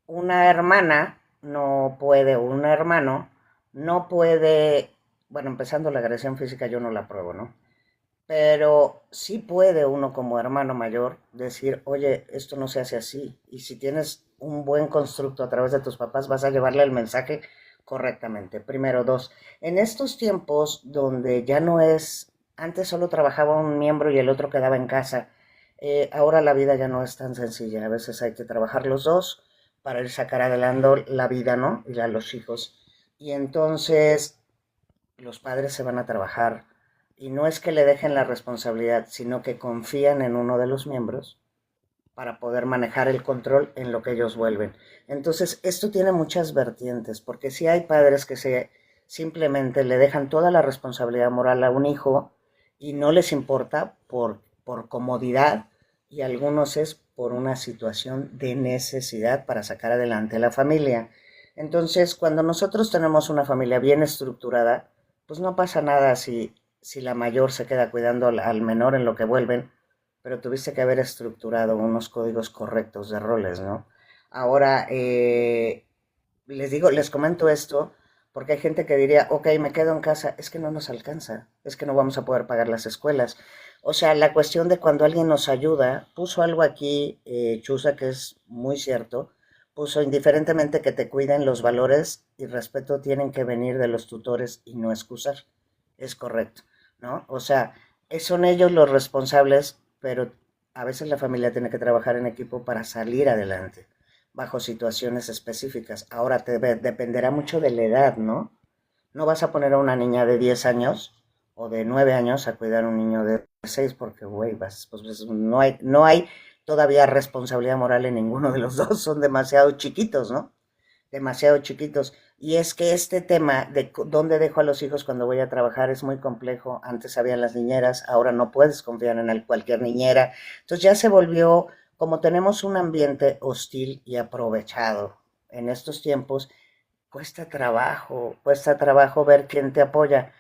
Una hermana no puede, o un hermano no puede, bueno, empezando la agresión física yo no la apruebo, ¿no? Pero sí puede uno como hermano mayor decir, oye, esto no se hace así. Y si tienes un buen constructo a través de tus papás, vas a llevarle el mensaje correctamente. Primero, dos, en estos tiempos donde ya no es, antes solo trabajaba un miembro y el otro quedaba en casa, ahora la vida ya no es tan sencilla. A veces hay que trabajar los dos para ir sacar adelante la vida, ¿no? Y a los hijos. Y entonces los padres se van a trabajar y no es que le dejen la responsabilidad, sino que confían en uno de los miembros para poder manejar el control en lo que ellos vuelven. Entonces, esto tiene muchas vertientes, porque si hay padres que simplemente le dejan toda la responsabilidad moral a un hijo y no les importa por comodidad, y algunos es por una situación de necesidad para sacar adelante la familia. Entonces, cuando nosotros tenemos una familia bien estructurada, pues no pasa nada si la mayor se queda cuidando al menor en lo que vuelven, pero tuviste que haber estructurado unos códigos correctos de roles, ¿no? Ahora, les comento esto porque hay gente que diría, ok, me quedo en casa, es que no nos alcanza, es que no vamos a poder pagar las escuelas. O sea, la cuestión de cuando alguien nos ayuda, puso algo aquí, Chusa, que es muy cierto, puso indiferentemente que te cuiden, los valores y respeto tienen que venir de los tutores y no excusar. Es correcto, ¿no? O sea, son ellos los responsables, pero a veces la familia tiene que trabajar en equipo para salir adelante bajo situaciones específicas. Ahora dependerá mucho de la edad, ¿no? No vas a poner a una niña de 10 años o de 9 años a cuidar a un niño de 6 porque, güey, pues no hay todavía responsabilidad moral en ninguno de los dos, son demasiado chiquitos, ¿no? Demasiado chiquitos. Y es que este tema de dónde dejo a los hijos cuando voy a trabajar es muy complejo. Antes había las niñeras, ahora no puedes confiar en cualquier niñera. Entonces ya se volvió, como tenemos un ambiente hostil y aprovechado en estos tiempos, cuesta trabajo ver quién te apoya,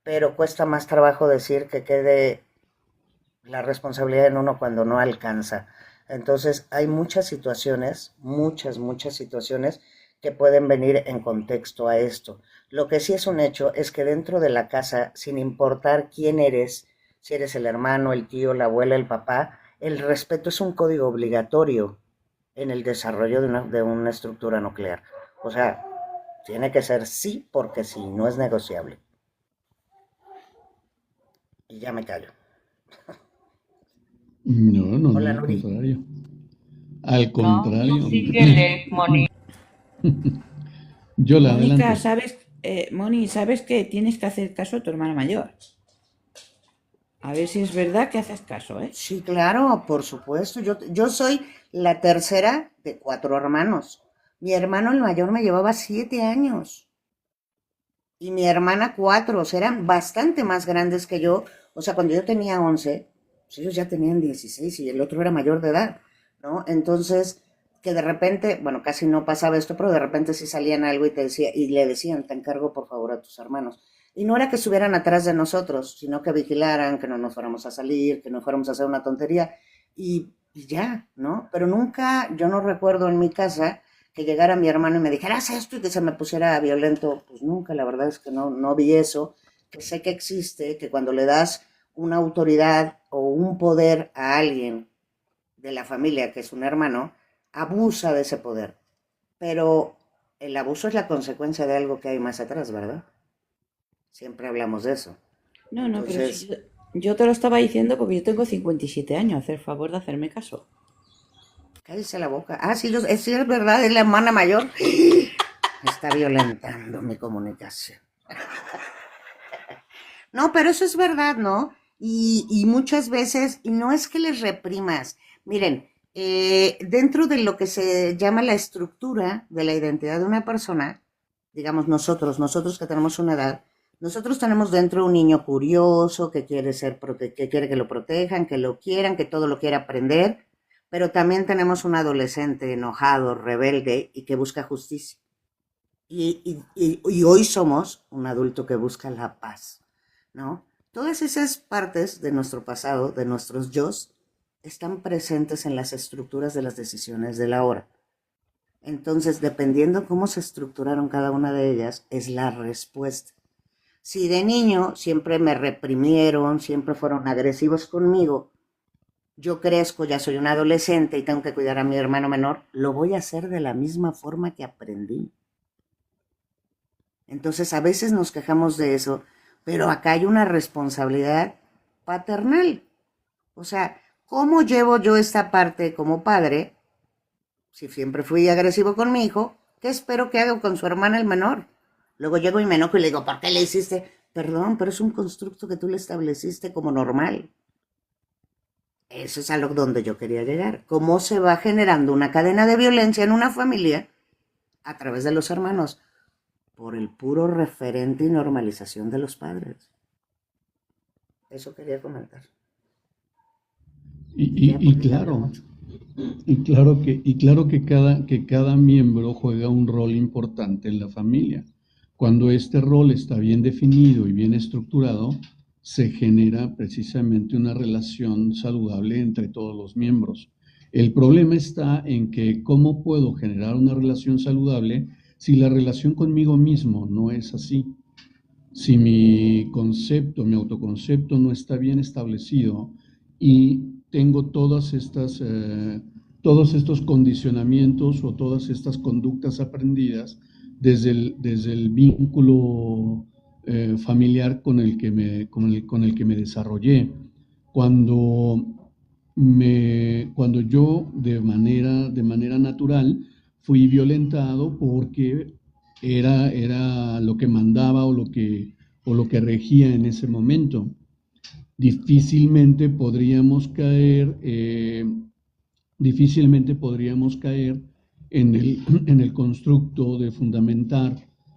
pero cuesta más trabajo decir que quede la responsabilidad en uno cuando no alcanza. Entonces hay muchas situaciones, muchas situaciones que pueden venir en contexto a esto. Lo que sí es un hecho es que dentro de la casa, sin importar quién eres, si eres el hermano, el tío, la abuela, el papá, el respeto es un código obligatorio en el desarrollo de una estructura nuclear. O sea, tiene que ser sí porque sí, no es negociable. Y ya me callo. No, Hola, al Nuri. contrario. Al No, tú contrario. síguele, Moni. Yola, Mónica, adelante. sabes, Moni, sabes que tienes que hacer caso a tu hermana mayor. A ver si es verdad que haces caso, ¿eh? Sí, claro, por supuesto. Yo soy la tercera de 4 hermanos. Mi hermano el mayor me llevaba 7 años y mi hermana 4, o sea, eran bastante más grandes que yo. O sea, cuando yo tenía 11, pues ellos ya tenían 16 y el otro era mayor de edad, ¿no? Entonces, que de repente, bueno, casi no pasaba esto, pero de repente sí salían algo y y le decían, te encargo por favor a tus hermanos. Y no era que estuvieran atrás de nosotros, sino que vigilaran, que no nos fuéramos a salir, que no fuéramos a hacer una tontería y ya, ¿no? Pero nunca, yo no recuerdo en mi casa que llegara mi hermano y me dijera, haz esto y que se me pusiera violento. Pues nunca, la verdad es que no vi eso, que sé que existe, que cuando le das una autoridad o un poder a alguien de la familia, que es un hermano, abusa de ese poder. Pero el abuso es la consecuencia de algo que hay más atrás, ¿verdad? Siempre hablamos de eso. No, no, pero si Entonces, yo te lo estaba diciendo porque yo tengo 57 años, hacer favor de hacerme caso. cállese la boca. Ah, sí, sí, es verdad, es la hermana mayor. Está violentando mi comunicación. No, pero eso es verdad, ¿no? Y muchas veces, y no es que les reprimas. Miren, dentro de lo que se llama la estructura de la identidad de una persona, digamos nosotros que tenemos una edad, nosotros tenemos dentro un niño curioso que quiere que quiere que lo protejan, que lo quieran, que todo lo quiera aprender, pero también tenemos un adolescente enojado, rebelde y que busca justicia. Y hoy somos un adulto que busca la paz, ¿no? Todas esas partes de nuestro pasado, de nuestros yos, están presentes en las estructuras de las decisiones de la hora. Entonces, dependiendo cómo se estructuraron cada una de ellas, es la respuesta. Si de niño siempre me reprimieron, siempre fueron agresivos conmigo, yo crezco, ya soy un adolescente y tengo que cuidar a mi hermano menor, lo voy a hacer de la misma forma que aprendí. Entonces, a veces nos quejamos de eso, pero acá hay una responsabilidad paternal. O sea, ¿cómo llevo yo esta parte como padre? Si siempre fui agresivo con mi hijo, ¿qué espero que haga con su hermana el menor? Luego llego y me enojo y le digo, ¿por qué le hiciste? Perdón, pero es un constructo que tú le estableciste como normal. Eso es a lo donde yo quería llegar. ¿Cómo se va generando una cadena de violencia en una familia a través de los hermanos? Por el puro referente y normalización de los padres. Eso quería comentar. Ya, Y porque ya hablé claro, mucho. que cada miembro juega un rol importante en la familia. Cuando este rol está bien definido y bien estructurado, se genera precisamente una relación saludable entre todos los miembros. El problema está en que cómo puedo generar una relación saludable si la relación conmigo mismo no es así. Si mi concepto, mi autoconcepto no está bien establecido y tengo todos estos condicionamientos o todas estas conductas aprendidas desde el vínculo familiar con el que me desarrollé. Cuando, cuando yo de manera natural fui violentado porque era lo que mandaba o lo que regía en ese momento. Difícilmente podríamos caer, eh, difícilmente podríamos caer en el constructo de fundamentar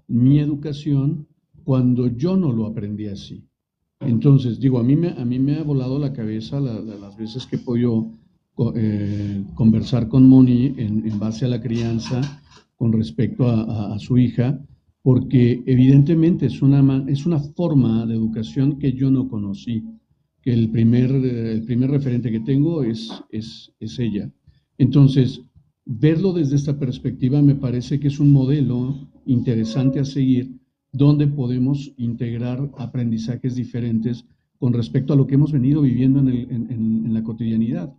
mi educación cuando yo no lo aprendí así. Entonces, digo, a mí me ha volado la cabeza las veces que he podido conversar con Moni en base a la crianza con respecto a su hija, porque evidentemente es una forma de educación que yo no conocí, que el primer referente que tengo es ella. Entonces, verlo desde esta perspectiva me parece que es un modelo interesante a seguir donde podemos integrar aprendizajes diferentes con respecto a lo que hemos venido viviendo en la cotidianidad.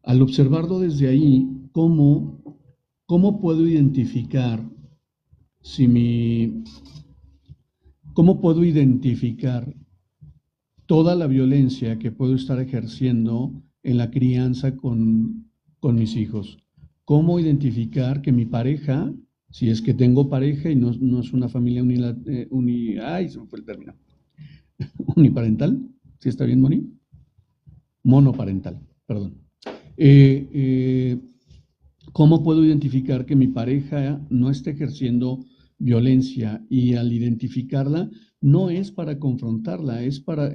Al observarlo desde ahí, ¿cómo puedo identificar si mi, cómo puedo identificar toda la violencia que puedo estar ejerciendo en la crianza con mis hijos? ¿Cómo identificar que mi pareja, si es que tengo pareja y no es una familia ay, se me fue el término, uniparental, ¿sí está bien, Moni? Monoparental, perdón. Eh, eh, ¿Cómo puedo identificar que mi pareja no está ejerciendo violencia? Y al identificarla, no es para confrontarla, es para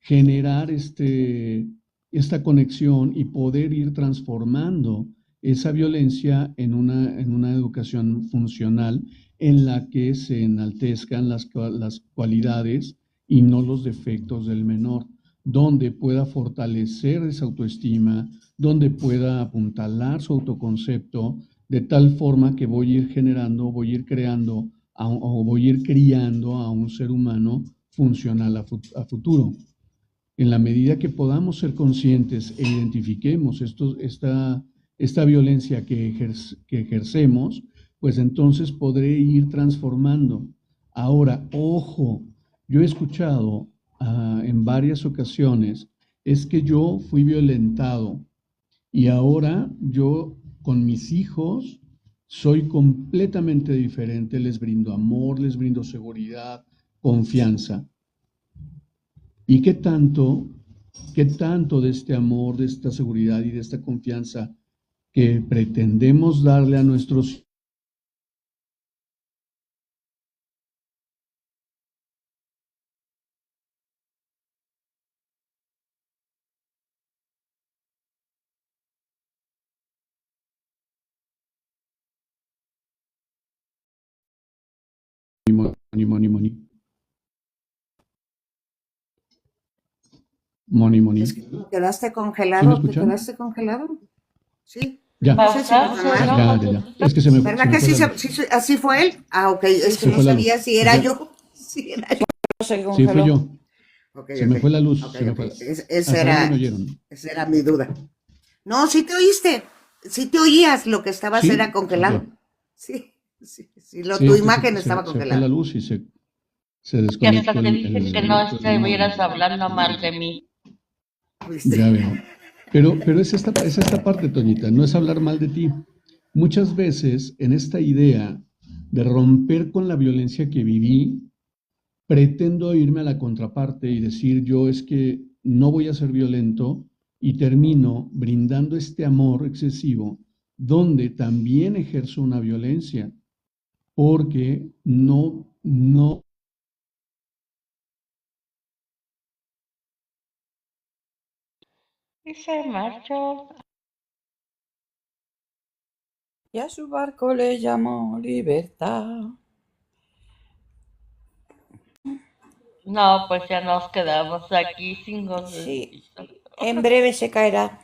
generar esta conexión y poder ir transformando esa violencia en una educación funcional en la que se enaltezcan las cualidades y no los defectos del menor, donde pueda fortalecer esa autoestima, donde pueda apuntalar su autoconcepto, de tal forma que voy a ir generando, voy a ir creando o voy a ir criando a un ser humano funcional a futuro. En la medida que podamos ser conscientes e identifiquemos esta violencia que ejercemos, pues entonces podré ir transformando. Ahora, ojo, yo he escuchado en varias ocasiones, es que yo fui violentado y ahora yo con mis hijos soy completamente diferente, les brindo amor, les brindo seguridad, confianza. ¿Y qué tanto de este amor, de esta seguridad y de esta confianza que pretendemos darle a nuestros money, money, money, money, money? Es que quedaste ¿Sí me congelado, ¿te escuchan? quedaste congelado? Sí. Ya, No sé si los Pausarse, demás. ¿no? ya, ya, ya. Es que se me ¿Verdad que fue sí, la luz. sí, así fue él? Ah, ok, es que Se no fue la luz. sabía si era yo. Sí, era yo. Se Sí, fui congeló. yo. Ok, Se me fue la luz. ok, Se me ok. fue. Esa ¿Hasta dónde me era, oyeron? esa era mi duda. No, sí te oíste. Sí te oías, lo que estabas era ¿Sí? Ok. congelado. Sí, sí, sí, Sí, tu es que imagen estaba se fue la congelada. luz y se Que hasta desconectó te dije que no estuvieras el- hablando mal de mí. ¿Viste? Ya veo. Pero es esta parte, Toñita, no es hablar mal de ti. Muchas veces en esta idea de romper con la violencia que viví, pretendo irme a la contraparte y decir yo es que no voy a ser violento y termino brindando este amor excesivo donde también ejerzo una violencia porque no. Y se marchó. Y a su barco le llamó Libertad. No, pues ya nos quedamos aquí sin Sí, golpecito. en breve se caerá.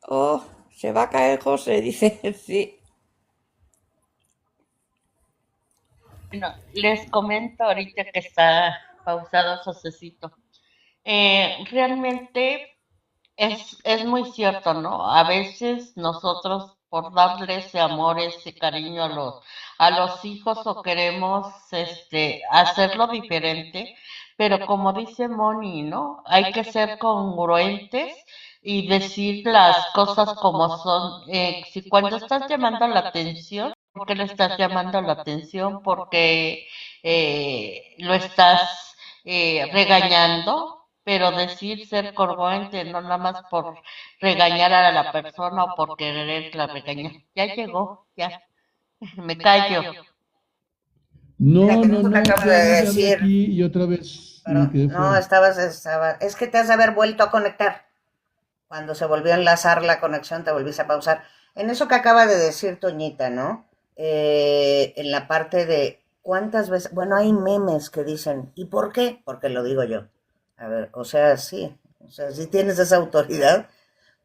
Oh, se va a caer José, dice. Sí. Bueno, les comento ahorita que está pausado Josecito. Realmente es muy cierto, ¿no? A veces nosotros por darle ese amor, ese cariño a los hijos o queremos hacerlo diferente, pero como dice Moni, ¿no? Hay que ser congruentes y decir las cosas como son. Si cuando estás llamando la atención, ¿por qué le estás llamando la atención? Porque lo estás regañando, pero decir ser congruente, no nada más por regañar a la persona o por quererla regañar. Ya llegó, ya, me callo. No, Fíjate, no, eso que no, acabas ya, de ya hablé decir, aquí y otra vez me pero quedé no, fuera. es que te has de haber vuelto a conectar. Cuando se volvió a enlazar la conexión, te volviste a pausar. En eso que acaba de decir Toñita, ¿no? En la parte de cuántas veces, bueno, hay memes que dicen, ¿y por qué? Porque lo digo yo. A ver, o sea, sí tienes esa autoridad,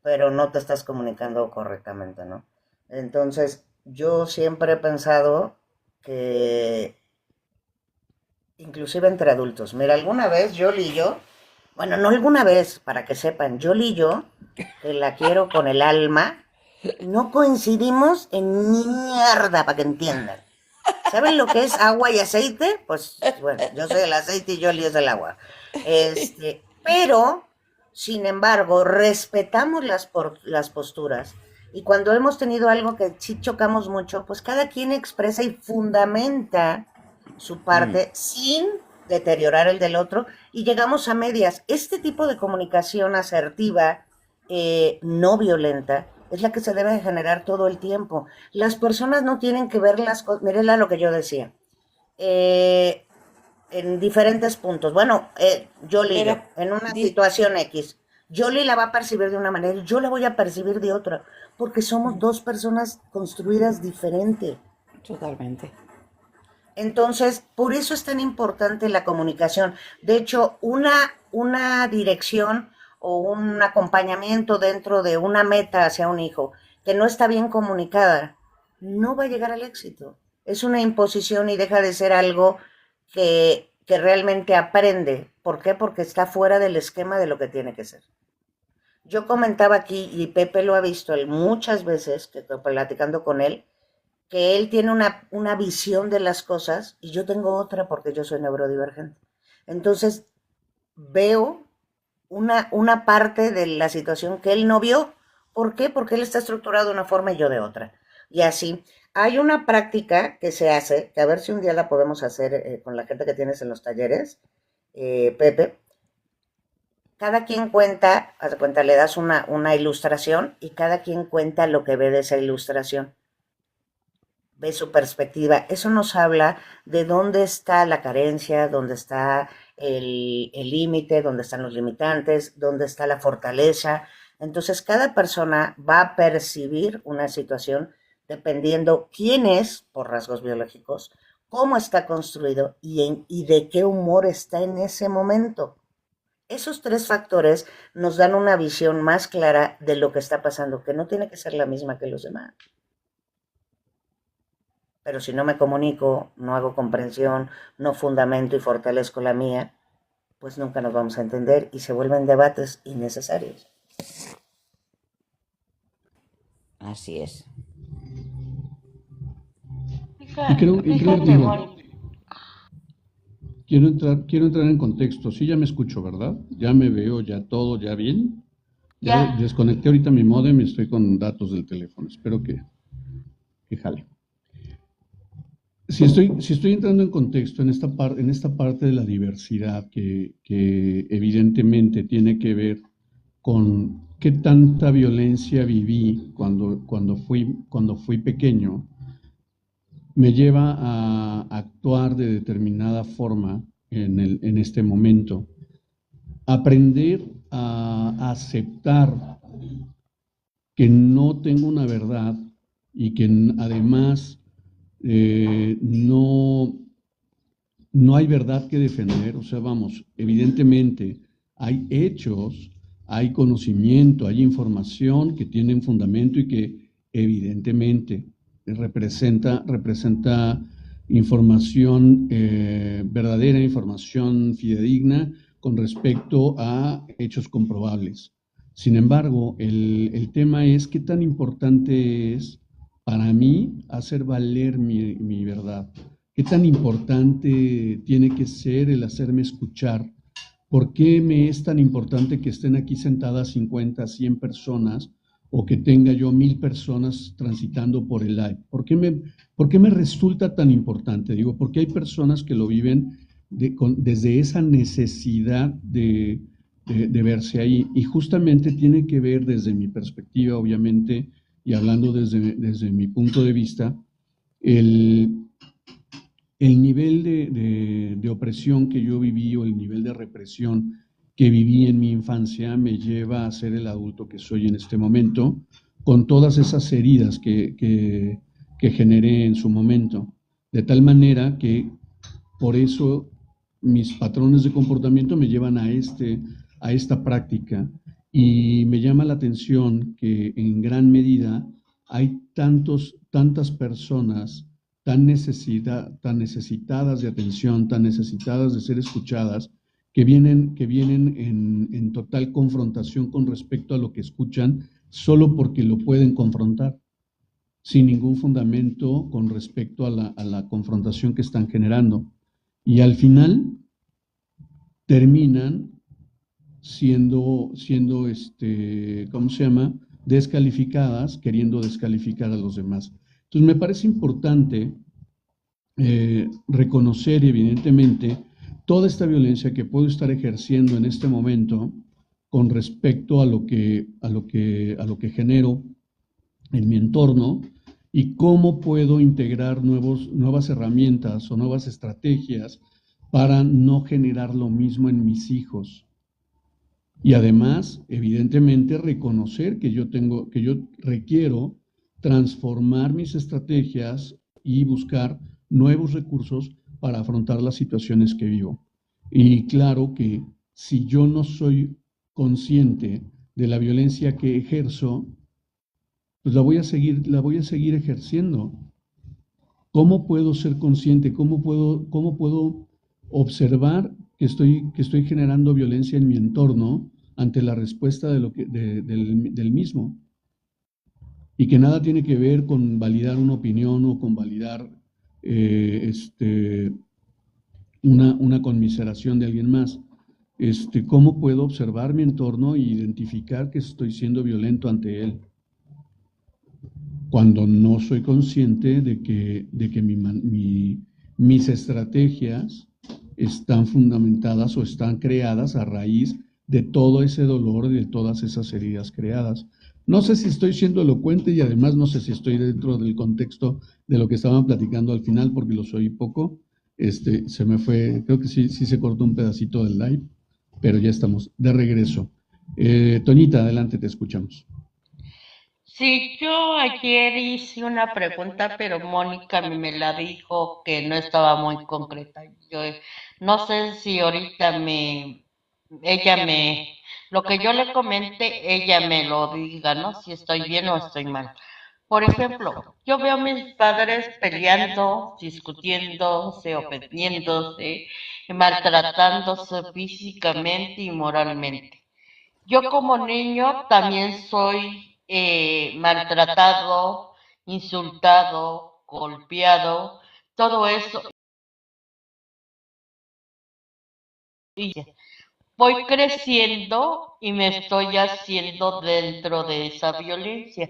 pero no te estás comunicando correctamente, ¿no? Entonces, yo siempre he pensado que, inclusive entre adultos, mira, alguna vez Yoli y yo, bueno, no alguna vez, para que sepan, Yoli y yo, que la quiero con el alma, no coincidimos en ni mierda, para que entiendan. ¿Saben lo que es agua y aceite? Pues bueno, yo soy el aceite y Yoli es el agua. Pero, sin embargo, respetamos las posturas y cuando hemos tenido algo que sí chocamos mucho, pues cada quien expresa y fundamenta su parte sin deteriorar el del otro y llegamos a medias. Este tipo de comunicación asertiva, no violenta, es la que se debe de generar todo el tiempo. Las personas no tienen que ver las cosas, miren lo que yo decía, eh, en diferentes puntos. Bueno, Yoli, Pero, en una di- situación X, Yoli la va a percibir de una manera y yo la voy a percibir de otra, porque somos dos personas construidas diferente. totalmente. Entonces, por eso es tan importante la comunicación. De hecho, una dirección o un acompañamiento dentro de una meta hacia un hijo que no está bien comunicada, no va a llegar al éxito. Es una imposición y deja de ser algo que realmente aprende. ¿Por qué? Porque está fuera del esquema de lo que tiene que ser. Yo comentaba aquí, y Pepe lo ha visto él muchas veces, que platicando con él, que él tiene una visión de las cosas y yo tengo otra porque yo soy neurodivergente. Entonces, veo una parte de la situación que él no vio. ¿Por qué? Porque él está estructurado de una forma y yo de otra. Y así, hay una práctica que se hace, que a ver si un día la podemos hacer con la gente que tienes en los talleres, Pepe. Cada quien cuenta, haz de cuenta, le das una ilustración y cada quien cuenta lo que ve de esa ilustración, ve su perspectiva. Eso nos habla de dónde está la carencia, dónde está el límite, dónde están los limitantes, dónde está la fortaleza. Entonces, cada persona va a percibir una situación dependiendo quién es, por rasgos biológicos, cómo está construido y de qué humor está en ese momento. Esos tres factores nos dan una visión más clara de lo que está pasando, que no tiene que ser la misma que los demás. Pero si no me comunico, no hago comprensión, no fundamento y fortalezco la mía, pues nunca nos vamos a entender y se vuelven debates innecesarios. Así es. Y creo, Fíjate, digo, Moni. quiero entrar en contexto. Sí, ya me escucho, ¿verdad? Ya me veo, ya todo, ya bien. Ya Ya, desconecté ahorita mi módem y estoy con datos del teléfono. Espero que jale. Si estoy entrando en contexto en esta parte de la diversidad que evidentemente tiene que ver con qué tanta violencia viví cuando fui pequeño, me lleva a actuar de determinada forma en este momento. Aprender a aceptar que no tengo una verdad y que además no hay verdad que defender. O sea, vamos, evidentemente hay hechos, hay conocimiento, hay información que tienen fundamento y que evidentemente representa información verdadera, información fidedigna con respecto a hechos comprobables. Sin embargo, el tema es qué tan importante es para mí hacer valer mi verdad. ¿Qué tan importante tiene que ser el hacerme escuchar? ¿Por qué me es tan importante que estén aquí sentadas 50, 100 personas o que tenga yo 1000 personas transitando por el live? Por qué me resulta tan importante? Digo, porque hay personas que lo viven desde esa necesidad de verse ahí y justamente tiene que ver desde mi perspectiva, obviamente, y hablando desde mi punto de vista, el, el nivel de opresión que yo viví o el nivel de represión que viví en mi infancia me lleva a ser el adulto que soy en este momento, con todas esas heridas que generé en su momento. De tal manera que por eso mis patrones de comportamiento me llevan a esta práctica y me llama la atención que en gran medida hay tantas personas tan necesitadas de atención, tan necesitadas de ser escuchadas, que vienen en total confrontación con respecto a lo que escuchan solo porque lo pueden confrontar, sin ningún fundamento con respecto a la confrontación que están generando. Y al final terminan ¿cómo se llama? Descalificadas, queriendo descalificar a los demás. Entonces me parece importante reconocer evidentemente toda esta violencia que puedo estar ejerciendo en este momento con respecto a lo que genero en mi entorno y cómo puedo integrar nuevas herramientas o nuevas estrategias para no generar lo mismo en mis hijos. Y además, evidentemente, reconocer que yo requiero transformar mis estrategias y buscar nuevos recursos para afrontar las situaciones que vivo. Y claro que si yo no soy consciente de la violencia que ejerzo, pues la voy a seguir ejerciendo. ¿Cómo puedo ser consciente? Cómo puedo observar que estoy generando violencia en mi entorno ante la respuesta del mismo? Y que nada tiene que ver con validar una opinión o con validar eh, este, una conmiseración de alguien más. ¿Cómo puedo observar mi entorno e identificar que estoy siendo violento ante él? Cuando no soy consciente de que mis estrategias están fundamentadas o están creadas a raíz de todo ese dolor y de todas esas heridas creadas. No sé si estoy siendo elocuente y además no sé si estoy dentro del contexto de lo que estaban platicando al final porque lo oí poco. Se me fue, creo que sí se cortó un pedacito del live, pero ya estamos de regreso. Toñita, adelante, te escuchamos. Sí, yo ayer hice una pregunta, pero Mónica me la dijo que no estaba muy concreta. Yo no sé si ahorita ella me, lo que yo le comente, ella me lo diga, ¿no? Si estoy bien o estoy mal. Por ejemplo, yo veo a mis padres peleando, discutiéndose, ofendiéndose, maltratándose físicamente y moralmente. Yo como niño también soy maltratado, insultado, golpeado, todo eso. Y voy creciendo y me estoy haciendo dentro de esa violencia.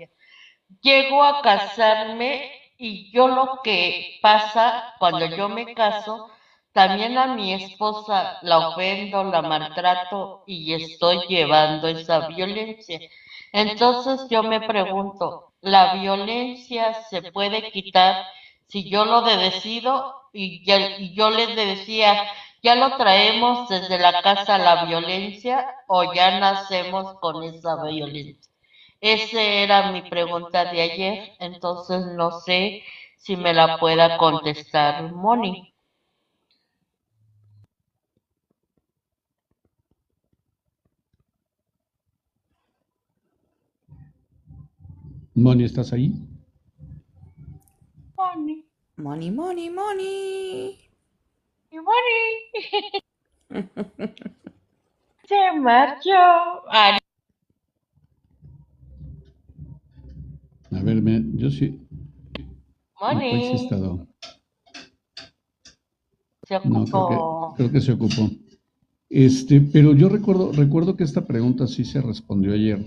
Llego a casarme y yo lo que pasa cuando yo me caso, también a mi esposa la ofendo, la maltrato y estoy llevando esa violencia. Entonces yo me pregunto, ¿la violencia se puede quitar si yo lo decido? Y yo les decía, ¿ya lo traemos desde la casa la violencia o ya nacemos con esa violencia? Esa era mi pregunta de ayer, entonces no sé si me la pueda contestar Moni. Moni, ¿estás ahí? Moni, Money, money, money. y Moni, se marchó. Ah, A ver, yo sí. No, ¿cuál sí he Moni, estado? se No, ocupó. creo que se ocupó. Pero yo recuerdo que esta pregunta sí se respondió ayer,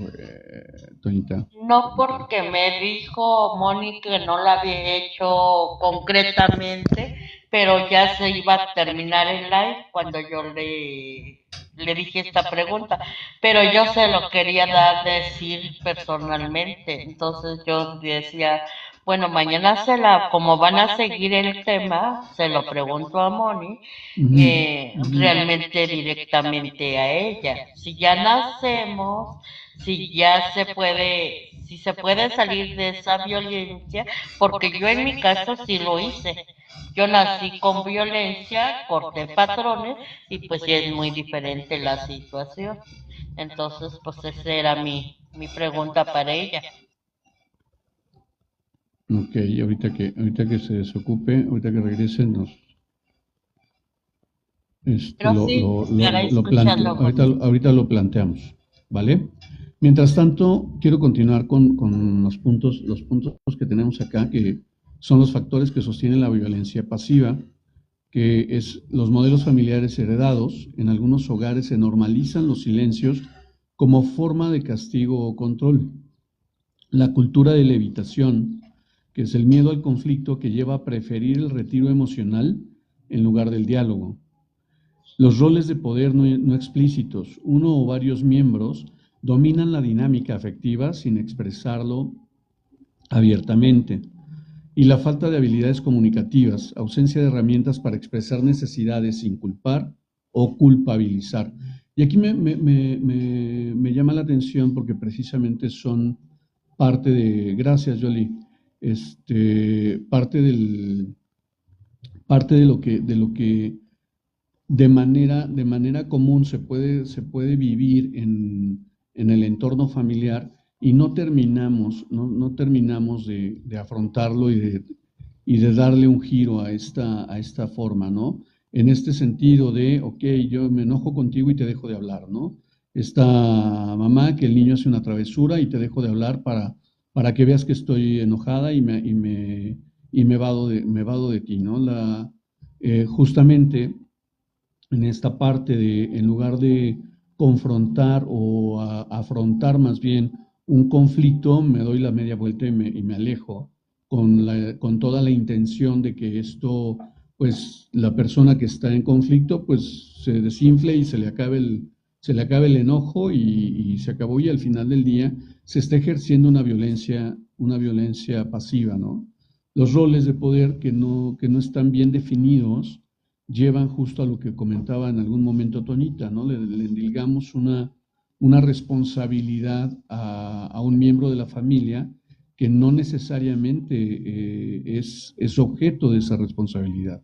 Toñita. No porque me dijo Moni que no la había hecho concretamente, pero ya se iba a terminar el live cuando yo le dije esta pregunta, pero yo se lo quería dar decir personalmente, entonces yo decía, bueno, mañana como van a seguir el tema, se lo pregunto a Moni, Ujú, ujú. realmente directamente a ella. Si ya nacemos, si ya se puede, si se puede salir de esa violencia, porque yo en mi caso sí lo hice. Yo nací con violencia, corté patrones y pues ya es muy diferente la situación. Entonces, pues esa era mi pregunta para ella. Ok, ahorita que se desocupe, ahorita que regresen, Pero sí, para escucharlo. ahorita lo planteamos, ¿vale? Mientras tanto, quiero continuar con los puntos que tenemos acá, que son los factores que sostienen la violencia pasiva, que es los modelos familiares heredados. En algunos hogares se normalizan los silencios como forma de castigo o control. La cultura de la evitación, que es el miedo al conflicto que lleva a preferir el retiro emocional en lugar del diálogo. Los roles de poder no explícitos, uno o varios miembros dominan la dinámica afectiva sin expresarlo abiertamente. Y la falta de habilidades comunicativas, ausencia de herramientas para expresar necesidades sin culpar o culpabilizar. Y aquí me llama la atención porque precisamente son parte de, gracias Jolie, parte parte de manera común se puede vivir en el entorno familiar y no terminamos de afrontarlo y de darle un giro a esta forma, ¿no? En este sentido de, ok, yo me enojo contigo y te dejo de hablar, ¿no? Esta mamá que el niño hace una travesura y te dejo de hablar para que veas que estoy enojada y me vado de ti, ¿no? Justamente en esta parte de, en lugar de confrontar o afrontar más bien un conflicto, me doy la media vuelta y me alejo con toda la intención de que esto, pues la persona que está en conflicto, pues se desinfle y se le acabe el enojo y se acabó y al final del día se está ejerciendo una violencia pasiva, ¿no? Los roles de poder que no están bien definidos llevan justo a lo que comentaba en algún momento Tonita, ¿no? Le endilgamos una responsabilidad a un miembro de la familia que no necesariamente es objeto de esa responsabilidad.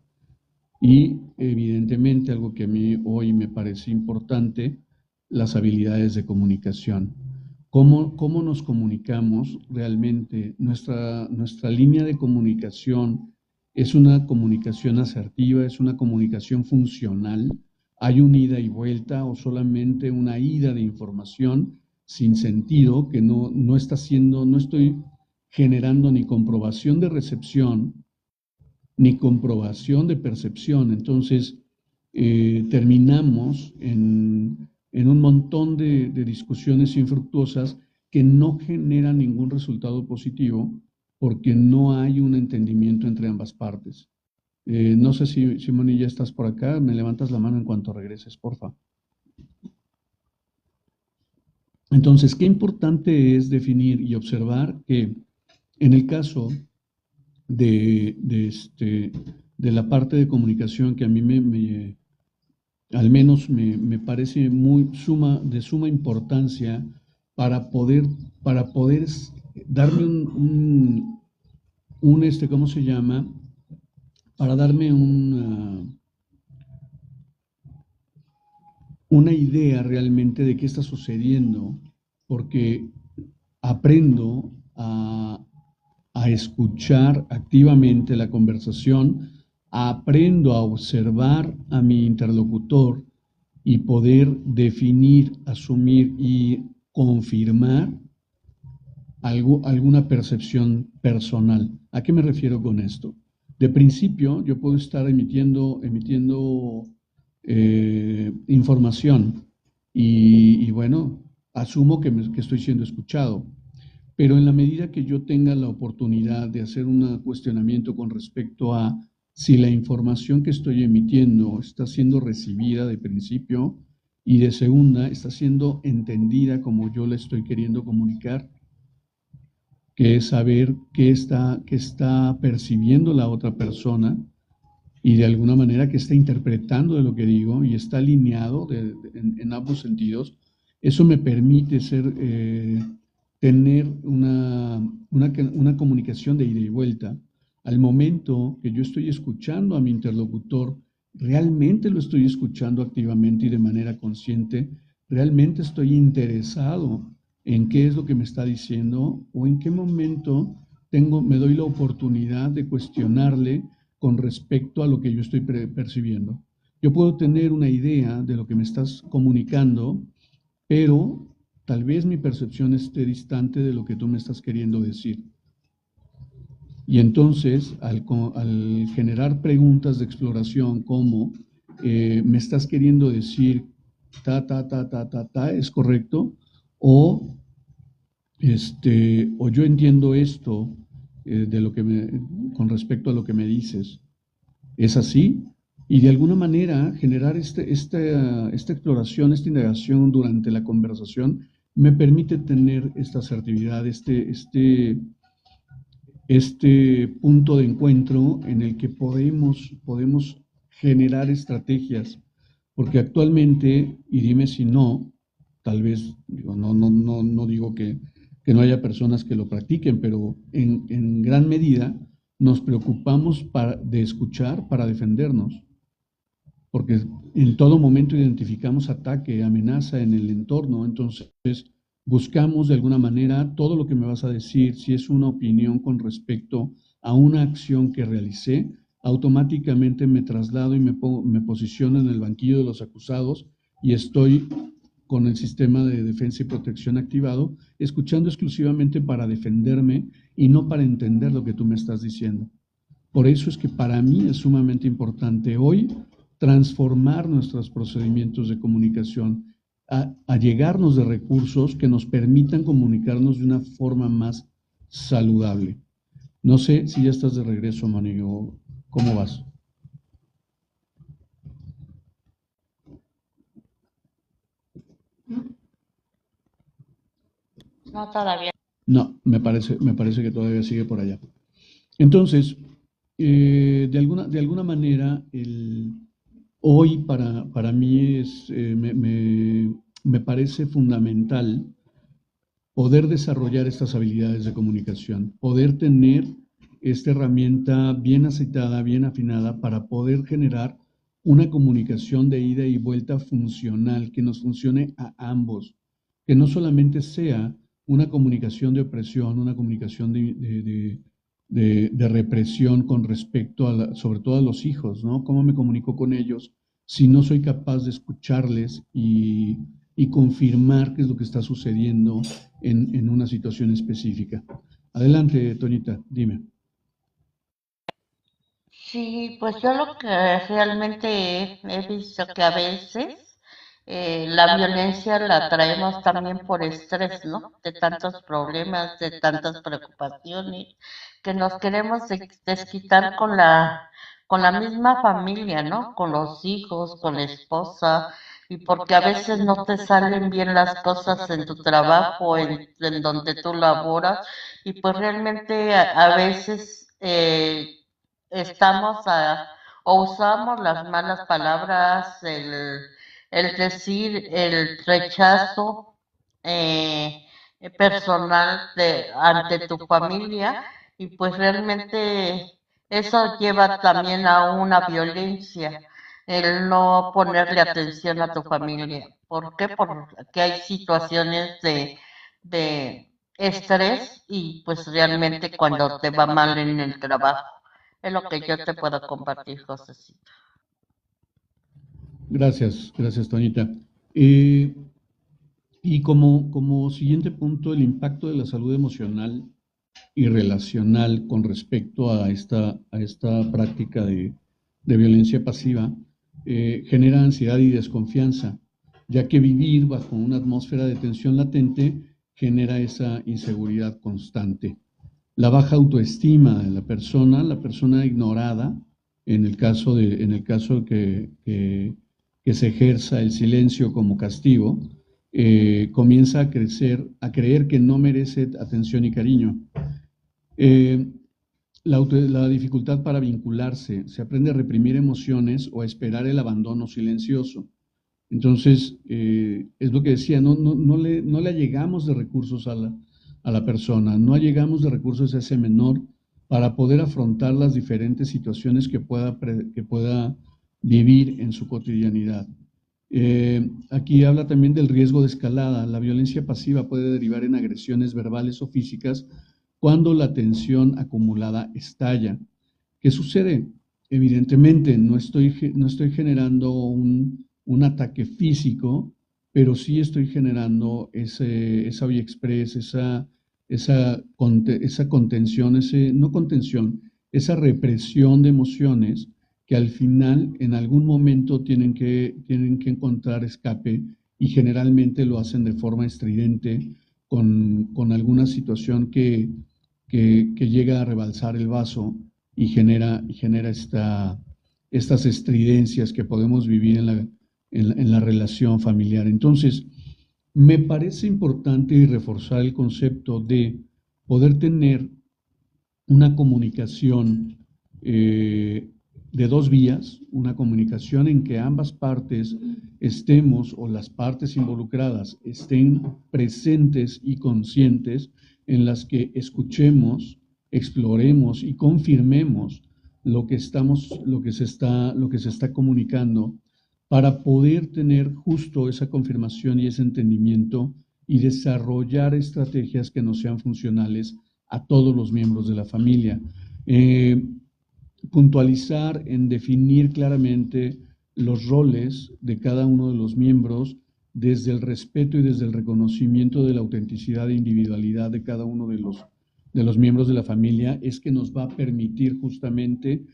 Y evidentemente algo que a mí hoy me parece importante, las habilidades de comunicación. Cómo nos comunicamos realmente? Nuestra línea de comunicación es una comunicación asertiva, es una comunicación funcional. Hay un ida y vuelta o solamente una ida de información sin sentido que no está haciendo, no estoy generando ni comprobación de recepción ni comprobación de percepción. Entonces, terminamos en un montón de discusiones infructuosas que no generan ningún resultado positivo porque no hay un entendimiento entre ambas partes. No sé si Moni ya estás por acá, me levantas la mano en cuanto regreses, porfa. Entonces, qué importante es definir y observar que en el caso de la parte de comunicación que a mí al menos me parece de suma importancia para para poder darme ¿cómo se llama? Para darme una idea realmente de qué está sucediendo, porque aprendo a escuchar activamente la conversación, aprendo a observar a mi interlocutor y poder definir, asumir y confirmar alguna percepción personal. ¿A qué me refiero con esto? De principio, yo puedo estar emitiendo información y bueno, asumo que estoy siendo escuchado. Pero en la medida que yo tenga la oportunidad de hacer un cuestionamiento con respecto a si la información que estoy emitiendo está siendo recibida de principio y de segunda está siendo entendida como yo la estoy queriendo comunicar, que es saber qué está percibiendo la otra persona y de alguna manera qué está interpretando de lo que digo y está alineado en ambos sentidos, eso me permite tener una comunicación de ida y vuelta. Al momento que yo estoy escuchando a mi interlocutor, realmente lo estoy escuchando activamente y de manera consciente, realmente estoy interesado en qué es lo que me está diciendo o en qué momento me doy la oportunidad de cuestionarle con respecto a lo que yo estoy percibiendo. Yo puedo tener una idea de lo que me estás comunicando, pero tal vez mi percepción esté distante de lo que tú me estás queriendo decir. Y entonces, al generar preguntas de exploración como me estás queriendo decir ¿es correcto? O, o yo entiendo esto con respecto a lo que me dices. ¿Es así? Y de alguna manera generar esta exploración, esta indagación durante la conversación me permite tener esta asertividad, este punto de encuentro en el que podemos generar estrategias, porque actualmente, y dime si no, tal vez, digo, no digo que no haya personas que lo practiquen, pero en gran medida nos preocupamos de escuchar para defendernos, porque en todo momento identificamos ataque, amenaza en el entorno, entonces buscamos de alguna manera todo lo que me vas a decir, si es una opinión con respecto a una acción que realicé, automáticamente me traslado y me posiciono en el banquillo de los acusados y estoy con el sistema de defensa y protección activado, escuchando exclusivamente para defenderme y no para entender lo que tú me estás diciendo. Por eso es que para mí es sumamente importante hoy transformar nuestros procedimientos de comunicación, a llegarnos de recursos que nos permitan comunicarnos de una forma más saludable. No sé si ya estás de regreso, Mani, o cómo vas. No, todavía. No, me parece que todavía sigue por allá. Entonces, de alguna manera, hoy para mí me parece fundamental poder desarrollar estas habilidades de comunicación, poder tener esta herramienta bien aceitada, bien afinada para poder generar una comunicación de ida y vuelta funcional, que nos funcione a ambos, que no solamente sea una comunicación de opresión, una comunicación de represión con respecto sobre todo a los hijos, ¿no? ¿Cómo me comunico con ellos si no soy capaz de escucharles y confirmar qué es lo que está sucediendo en una situación específica? Adelante, Toñita, dime. Sí, pues yo lo que realmente he visto que a veces la violencia la traemos también por estrés, ¿no? De tantos problemas, de tantas preocupaciones, que nos queremos desquitar con la misma familia, ¿no? Con los hijos, con la esposa, y porque a veces no te salen bien las cosas en tu trabajo, en donde tú laboras, y pues realmente a veces estamos o usamos las malas palabras, el decir, el rechazo eh, personal ante tu familia, y pues realmente eso lleva también a una violencia, el no ponerle atención a tu familia. ¿Por qué? Porque hay situaciones de estrés y pues realmente cuando te va mal en el trabajo. Es lo que yo te puedo compartir, Josecito. Gracias, Toñita. Eh, y como siguiente punto, el impacto de la salud emocional y relacional con respecto a esta práctica de violencia pasiva genera ansiedad y desconfianza, ya que vivir bajo una atmósfera de tensión latente genera esa inseguridad constante. La baja autoestima de la persona ignorada, en el caso que se ejerza el silencio como castigo, comienza a creer que no merece atención y cariño. Eh, la dificultad para vincularse, se aprende a reprimir emociones o a esperar el abandono silencioso. Entonces, es lo que decía, no le allegamos de recursos a la persona, no allegamos de recursos a ese menor para poder afrontar las diferentes situaciones que pueda vivir en su cotidianidad. Aquí habla también del riesgo de escalada. La violencia pasiva puede derivar en agresiones verbales o físicas cuando la tensión acumulada estalla. ¿Qué sucede? Evidentemente, no estoy generando un ataque físico, pero sí estoy generando esa vía express, esa contención, no contención, esa represión de emociones que al final, en algún momento, tienen que encontrar escape y generalmente lo hacen de forma estridente con alguna situación que llega a rebalsar el vaso y genera estas estridencias que podemos vivir en la relación familiar. Entonces, me parece importante y reforzar el concepto de poder tener una comunicación de dos vías, una comunicación en que ambas partes estemos o las partes involucradas estén presentes y conscientes, en las que escuchemos, exploremos y confirmemos lo que se está comunicando, para poder tener justo esa confirmación y ese entendimiento y desarrollar estrategias que nos sean funcionales a todos los miembros de la familia. Eh, Puntualizar en definir claramente los roles de cada uno de los miembros desde el respeto y desde el reconocimiento de la autenticidad e individualidad de cada uno de los miembros de la familia, es que nos va a permitir justamente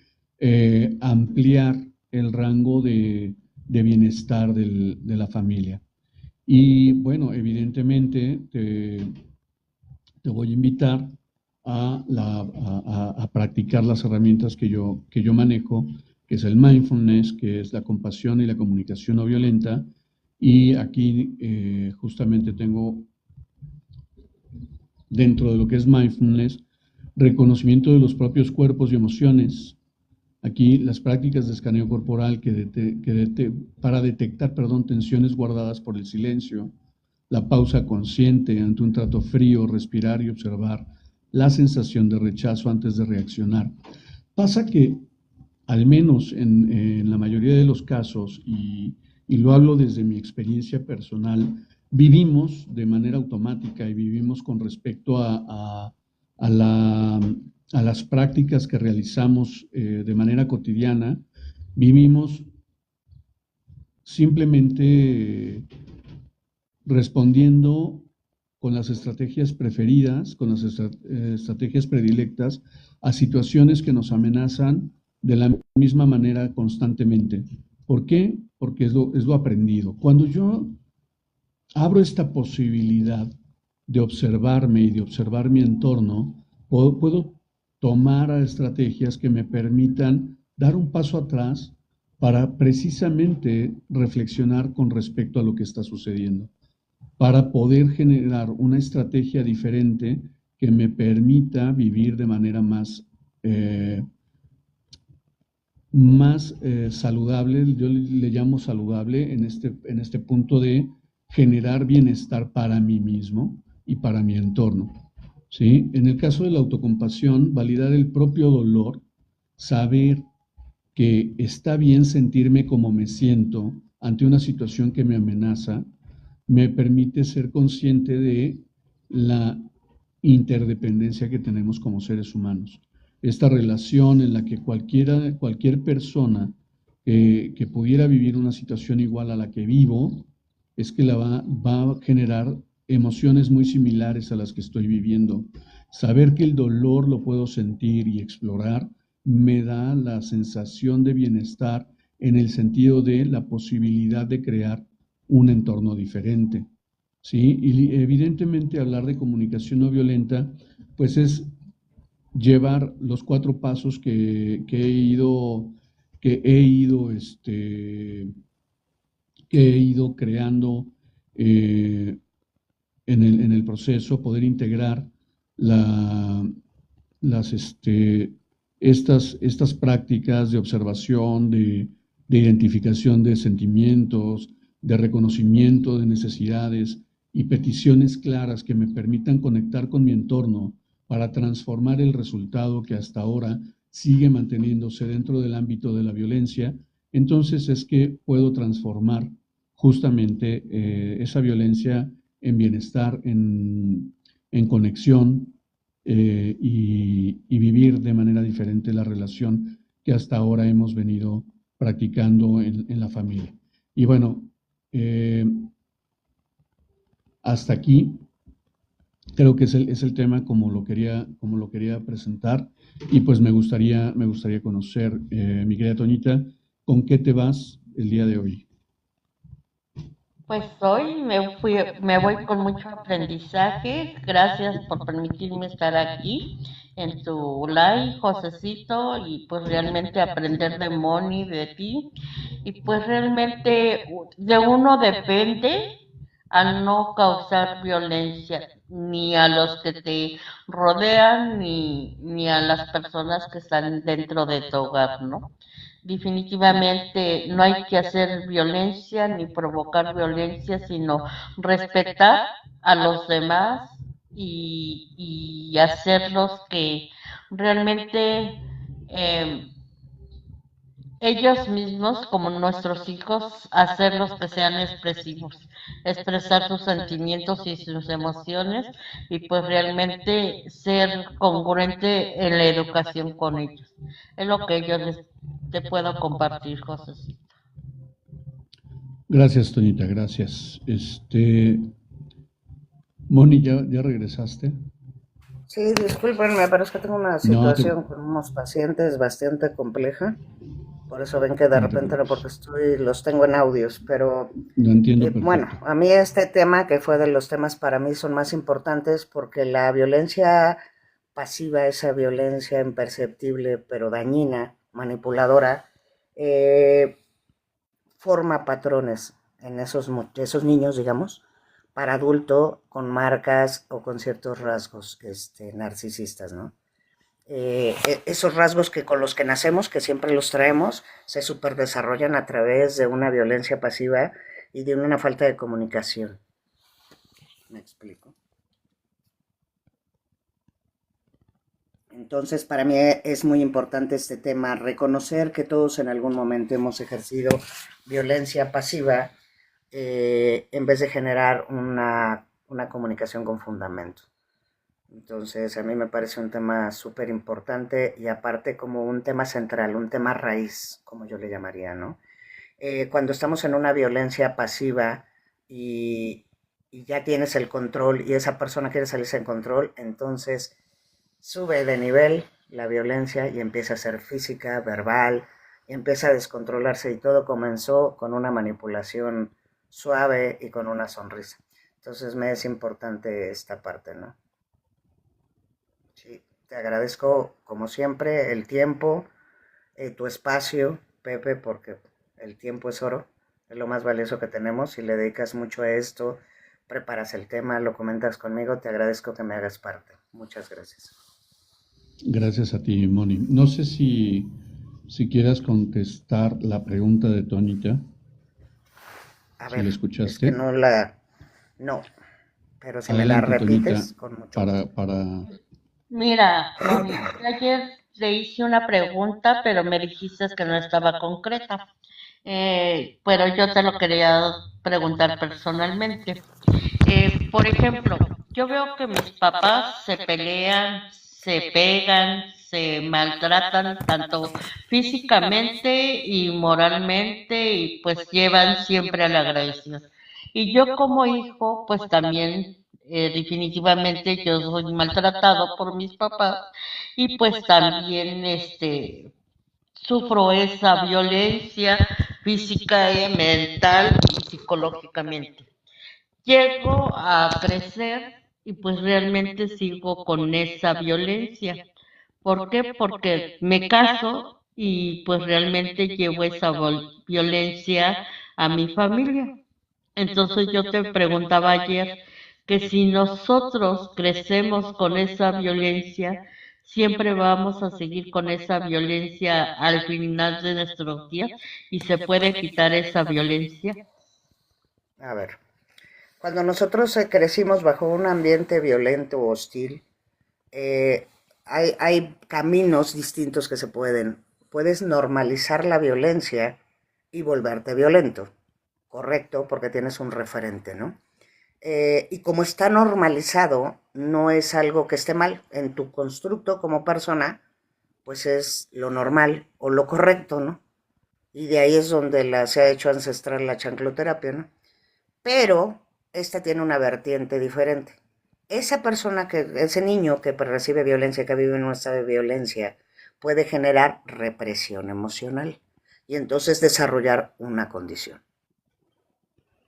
ampliar el rango de bienestar de la familia. Y bueno, evidentemente te voy a invitar a practicar las herramientas que yo manejo, que es el mindfulness, que es la compasión y la comunicación no violenta. Y aquí justamente tengo, dentro de lo que es mindfulness, reconocimiento de los propios cuerpos y emociones. Aquí las prácticas de escaneo corporal para detectar, tensiones guardadas por el silencio, la pausa consciente ante un trato frío, respirar y observar la sensación de rechazo antes de reaccionar. Pasa que, al menos en la mayoría de los casos, y lo hablo desde mi experiencia personal, vivimos de manera automática y vivimos con respecto a a las prácticas que realizamos de manera cotidiana, vivimos simplemente respondiendo con las estrategias preferidas, con las estrategias predilectas a situaciones que nos amenazan de la misma manera constantemente. ¿Por qué? Porque es lo aprendido. Cuando yo abro esta posibilidad de observarme y de observar mi entorno, puedo tomar estrategias que me permitan dar un paso atrás para precisamente reflexionar con respecto a lo que está sucediendo, para poder generar una estrategia diferente que me permita vivir de manera más saludable. Yo le llamo saludable en este punto de generar bienestar para mí mismo y para mi entorno, ¿sí? En el caso de la autocompasión, validar el propio dolor, saber que está bien sentirme como me siento ante una situación que me amenaza, me permite ser consciente de la interdependencia que tenemos como seres humanos. Esta relación en la que cualquier persona que pudiera vivir una situación igual a la que vivo, es que va a generar emociones muy similares a las que estoy viviendo. Saber que el dolor lo puedo sentir y explorar me da la sensación de bienestar, en el sentido de la posibilidad de crear un entorno diferente, ¿sí? Y evidentemente hablar de comunicación no violenta, pues es llevar los 4 pasos que he ido creando eh, en el proceso, poder integrar la, las, estas prácticas de observación, de identificación de sentimientos, de reconocimiento de necesidades y peticiones claras que me permitan conectar con mi entorno para transformar el resultado que hasta ahora sigue manteniéndose dentro del ámbito de la violencia. Entonces es que puedo transformar justamente esa violencia en bienestar, en conexión, y vivir de manera diferente la relación que hasta ahora hemos venido practicando en la familia. Y bueno, hasta aquí creo que es el tema como lo quería presentar, y pues me gustaría conocer, mi querida Toñita, ¿con qué te vas el día de hoy? Pues hoy me voy con mucho aprendizaje. Gracias por permitirme estar aquí en tu live, Josecito, y pues realmente aprender de Moni, de ti. Y pues realmente de uno depende a no causar violencia ni a los que te rodean ni a las personas que están dentro de tu hogar, ¿no? Definitivamente no hay que hacer violencia ni provocar violencia, sino respetar a los demás y hacerlos que realmente eh, ellos mismos, como nuestros hijos, hacerlos que sean expresivos, expresar sus sentimientos y sus emociones y pues realmente ser congruente en la educación con ellos. Es lo que yo te puedo compartir, José. Gracias, Toñita, gracias. Moni, ¿ya regresaste? Sí, discúlpenme, pero es que tengo una No te, situación con unos pacientes bastante compleja. Por eso ven que de no te repente no, preocupes. porque los tengo en audios, pero Lo entiendo bueno, perfecto. a mí este tema, que fue de los temas para mí, son más importantes porque la violencia pasiva, esa violencia imperceptible pero dañina, manipuladora, eh, forma patrones en esos niños, digamos, para adulto con marcas o con ciertos rasgos narcisistas, ¿no? Esos rasgos que con los que nacemos, que siempre los traemos, se superdesarrollan a través de una violencia pasiva y de una falta de comunicación. ¿Me explico? Entonces, para mí es muy importante este tema, reconocer que todos en algún momento hemos ejercido violencia pasiva en vez de generar una comunicación con fundamento. Entonces, a mí me parece un tema súper importante y aparte como un tema central, un tema raíz, como yo le llamaría, ¿no? Cuando estamos en una violencia pasiva y, y ya tienes el control y esa persona quiere salirse en control, entonces sube de nivel la violencia y empieza a ser física, verbal, y empieza a descontrolarse y todo comenzó con una manipulación suave y con una sonrisa. Entonces me es importante esta parte, ¿no? Sí, te agradezco como siempre el tiempo, tu espacio, Pepe, porque el tiempo es oro, es lo más valioso que tenemos. Si le dedicas mucho a esto, preparas el tema, lo comentas conmigo, te agradezco que me hagas parte. Muchas gracias. Gracias a ti, Moni. No sé si quieras contestar la pregunta de Toñita, A si ver, la es que escuchaste. no la... No, pero si me la Adelante, Toñita, repites, con mucho gusto. para... Mira, Moni, ayer le hice una pregunta, pero me dijiste que no estaba concreta. Pero yo te lo quería preguntar personalmente. Por ejemplo, yo veo que mis papás se pelean, se pegan, se maltratan tanto físicamente y moralmente y pues llevan siempre a la agresión. Y yo como hijo, pues también definitivamente yo soy maltratado por mis papás y pues también sufro esa violencia física, mental y psicológicamente. Llego a crecer y pues realmente sigo con esa violencia. ¿Por qué? Porque me caso y pues realmente llevo esa violencia a mi familia. Entonces yo te preguntaba ayer que si nosotros crecemos con esa violencia, siempre vamos a seguir con esa violencia al final de nuestros días y se puede quitar esa violencia. A ver, cuando nosotros crecimos bajo un ambiente violento o hostil, hay caminos distintos que se pueden. Puedes normalizar la violencia y volverte violento, correcto, porque tienes un referente, ¿no? Y como está normalizado, no es algo que esté mal en tu constructo como persona, pues es lo normal o lo correcto, ¿no? Y de ahí es donde se ha hecho ancestral la chancloterapia, ¿no? Pero esta tiene una vertiente diferente. Esa persona ese niño que recibe violencia, que vive en un estado de violencia, puede generar represión emocional y entonces desarrollar una condición.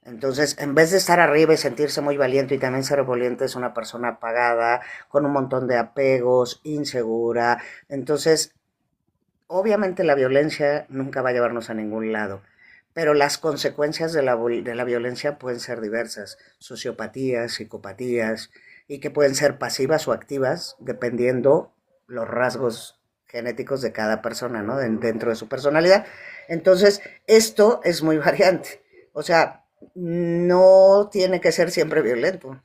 Entonces, en vez de estar arriba y sentirse muy valiente y también ser valiente, es una persona apagada, con un montón de apegos, insegura. Entonces, obviamente la violencia nunca va a llevarnos a ningún lado, pero las consecuencias de la violencia pueden ser diversas, sociopatías, psicopatías, y que pueden ser pasivas o activas, dependiendo los rasgos genéticos de cada persona, ¿no? Dentro de su personalidad. Entonces, esto es muy variante. O sea, no tiene que ser siempre violento.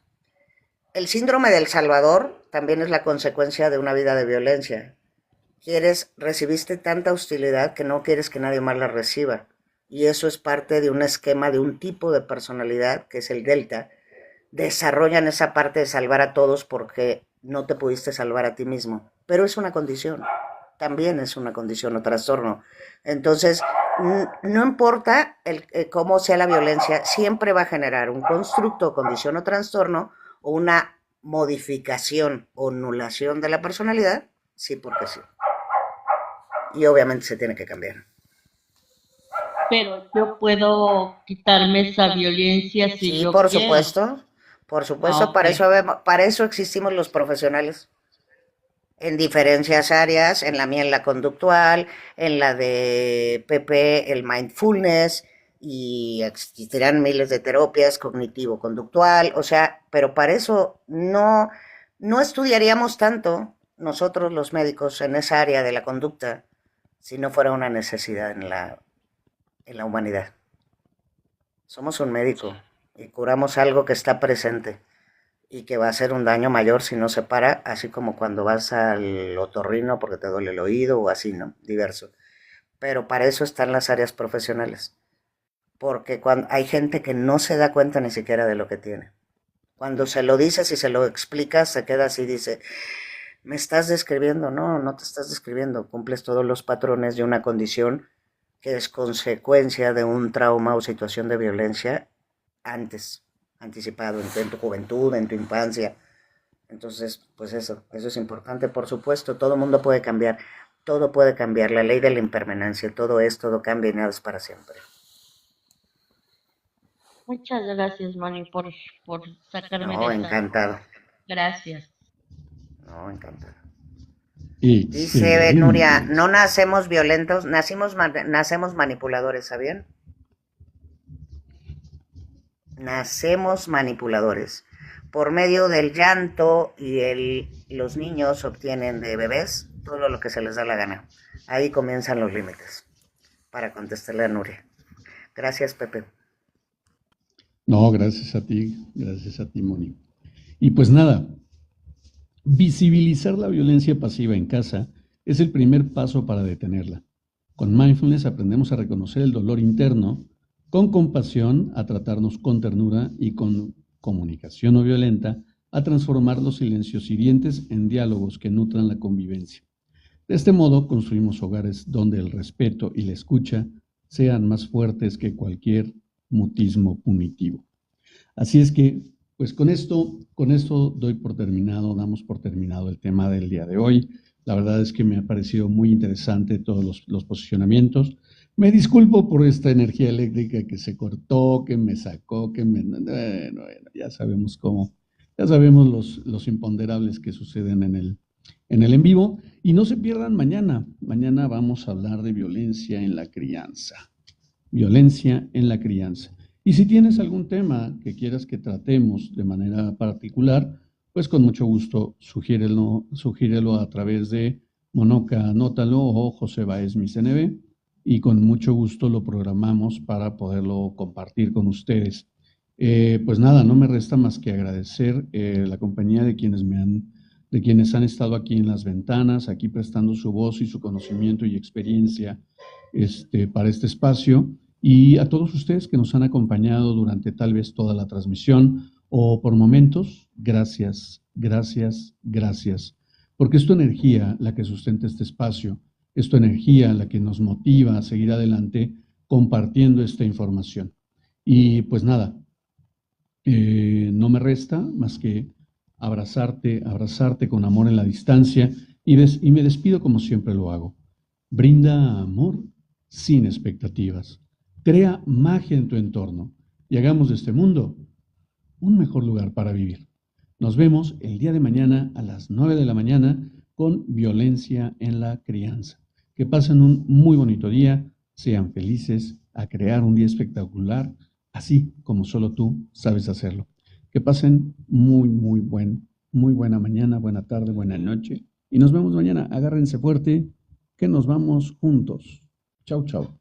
El síndrome del Salvador también es la consecuencia de una vida de violencia. Recibiste tanta hostilidad que no quieres que nadie más la reciba. Y eso es parte de un esquema de un tipo de personalidad, que es el delta. Desarrollan esa parte de salvar a todos porque no te pudiste salvar a ti mismo. Pero es una condición, también es una condición o trastorno. Entonces, no importa cómo sea la violencia, siempre va a generar un constructo, condición o trastorno, o una modificación o anulación de la personalidad, sí porque sí. Y obviamente se tiene que cambiar. Pero yo puedo quitarme esa violencia si Sí, yo quiero. por Ah, supuesto, ok. para eso existimos los profesionales en diferentes áreas, en la mía en la conductual, en la de Pepe el mindfulness, y existirán miles de terapias cognitivo-conductual, o sea, pero para eso no estudiaríamos tanto nosotros los médicos en esa área de la conducta si no fuera una necesidad en la humanidad. Somos un médico y curamos algo que está presente y que va a hacer un daño mayor si no se para, así como cuando vas al otorrino porque te duele el oído o así, ¿no? Diverso. Pero para eso están las áreas profesionales, porque cuando hay gente que no se da cuenta ni siquiera de lo que tiene. Cuando se lo dices y se lo explicas, se queda así y dice, ¿me estás describiendo? No, no te estás describiendo, cumples todos los patrones de una condición que es consecuencia de un trauma o situación de violencia antes, anticipado en tu juventud, en tu infancia. Entonces, pues eso es importante. Por supuesto, todo mundo puede cambiar, todo puede cambiar, la ley de la impermanencia, todo cambia y nada es para siempre. Muchas gracias, Manny, por sacarme de No, esa. encantado, Gracias. no, encantado. Dice Nuria, Excelente. no nacemos violentos, nacemos manipuladores, ¿sabían? Nacemos manipuladores. Por medio del llanto los niños obtienen de bebés todo lo que se les da la gana. Ahí comienzan los límites. Para contestarle a Nuria. Gracias, Pepe. No, gracias a ti, Moni. Y pues nada, visibilizar la violencia pasiva en casa es el primer paso para detenerla. Con mindfulness aprendemos a reconocer el dolor interno, con compasión a tratarnos con ternura y con comunicación no violenta a transformar los silencios hirientes en diálogos que nutran la convivencia. De este modo construimos hogares donde el respeto y la escucha sean más fuertes que cualquier mutismo punitivo. Así es que, pues con esto damos por terminado el tema del día de hoy. La verdad es que me ha parecido muy interesante todos los posicionamientos. Me disculpo por esta energía eléctrica que se cortó, que me sacó, bueno, ya sabemos cómo, ya sabemos los imponderables que suceden en el en vivo. Y no se pierdan mañana. Mañana vamos a hablar de violencia en la crianza. Violencia en la crianza. Y si tienes algún tema que quieras que tratemos de manera particular, pues con mucho gusto sugiérelo a través de Monoca Anótalo o José Baez Mi CNB, y con mucho gusto lo programamos para poderlo compartir con ustedes. Pues nada, no me resta más que agradecer la compañía de quienes han estado aquí en las ventanas, aquí prestando su voz y su conocimiento y experiencia para este espacio, y a todos ustedes que nos han acompañado durante tal vez toda la transmisión o por momentos. Gracias, gracias, gracias, porque es tu energía la que sustenta este espacio, es tu energía la que nos motiva a seguir adelante compartiendo esta información. Y pues nada, no me resta más que abrazarte con amor en la distancia, y me despido como siempre lo hago. Brinda amor sin expectativas. Crea magia en tu entorno y hagamos de este mundo un mejor lugar para vivir. Nos vemos el día de mañana a las 9 de la mañana con Violencia en la Crianza. Que pasen un muy bonito día, sean felices. a crear un día espectacular, así como solo tú sabes hacerlo. Que pasen muy buena mañana, buena tarde, buena noche. Y nos vemos mañana. Agárrense fuerte, que nos vamos juntos. Chau, chau.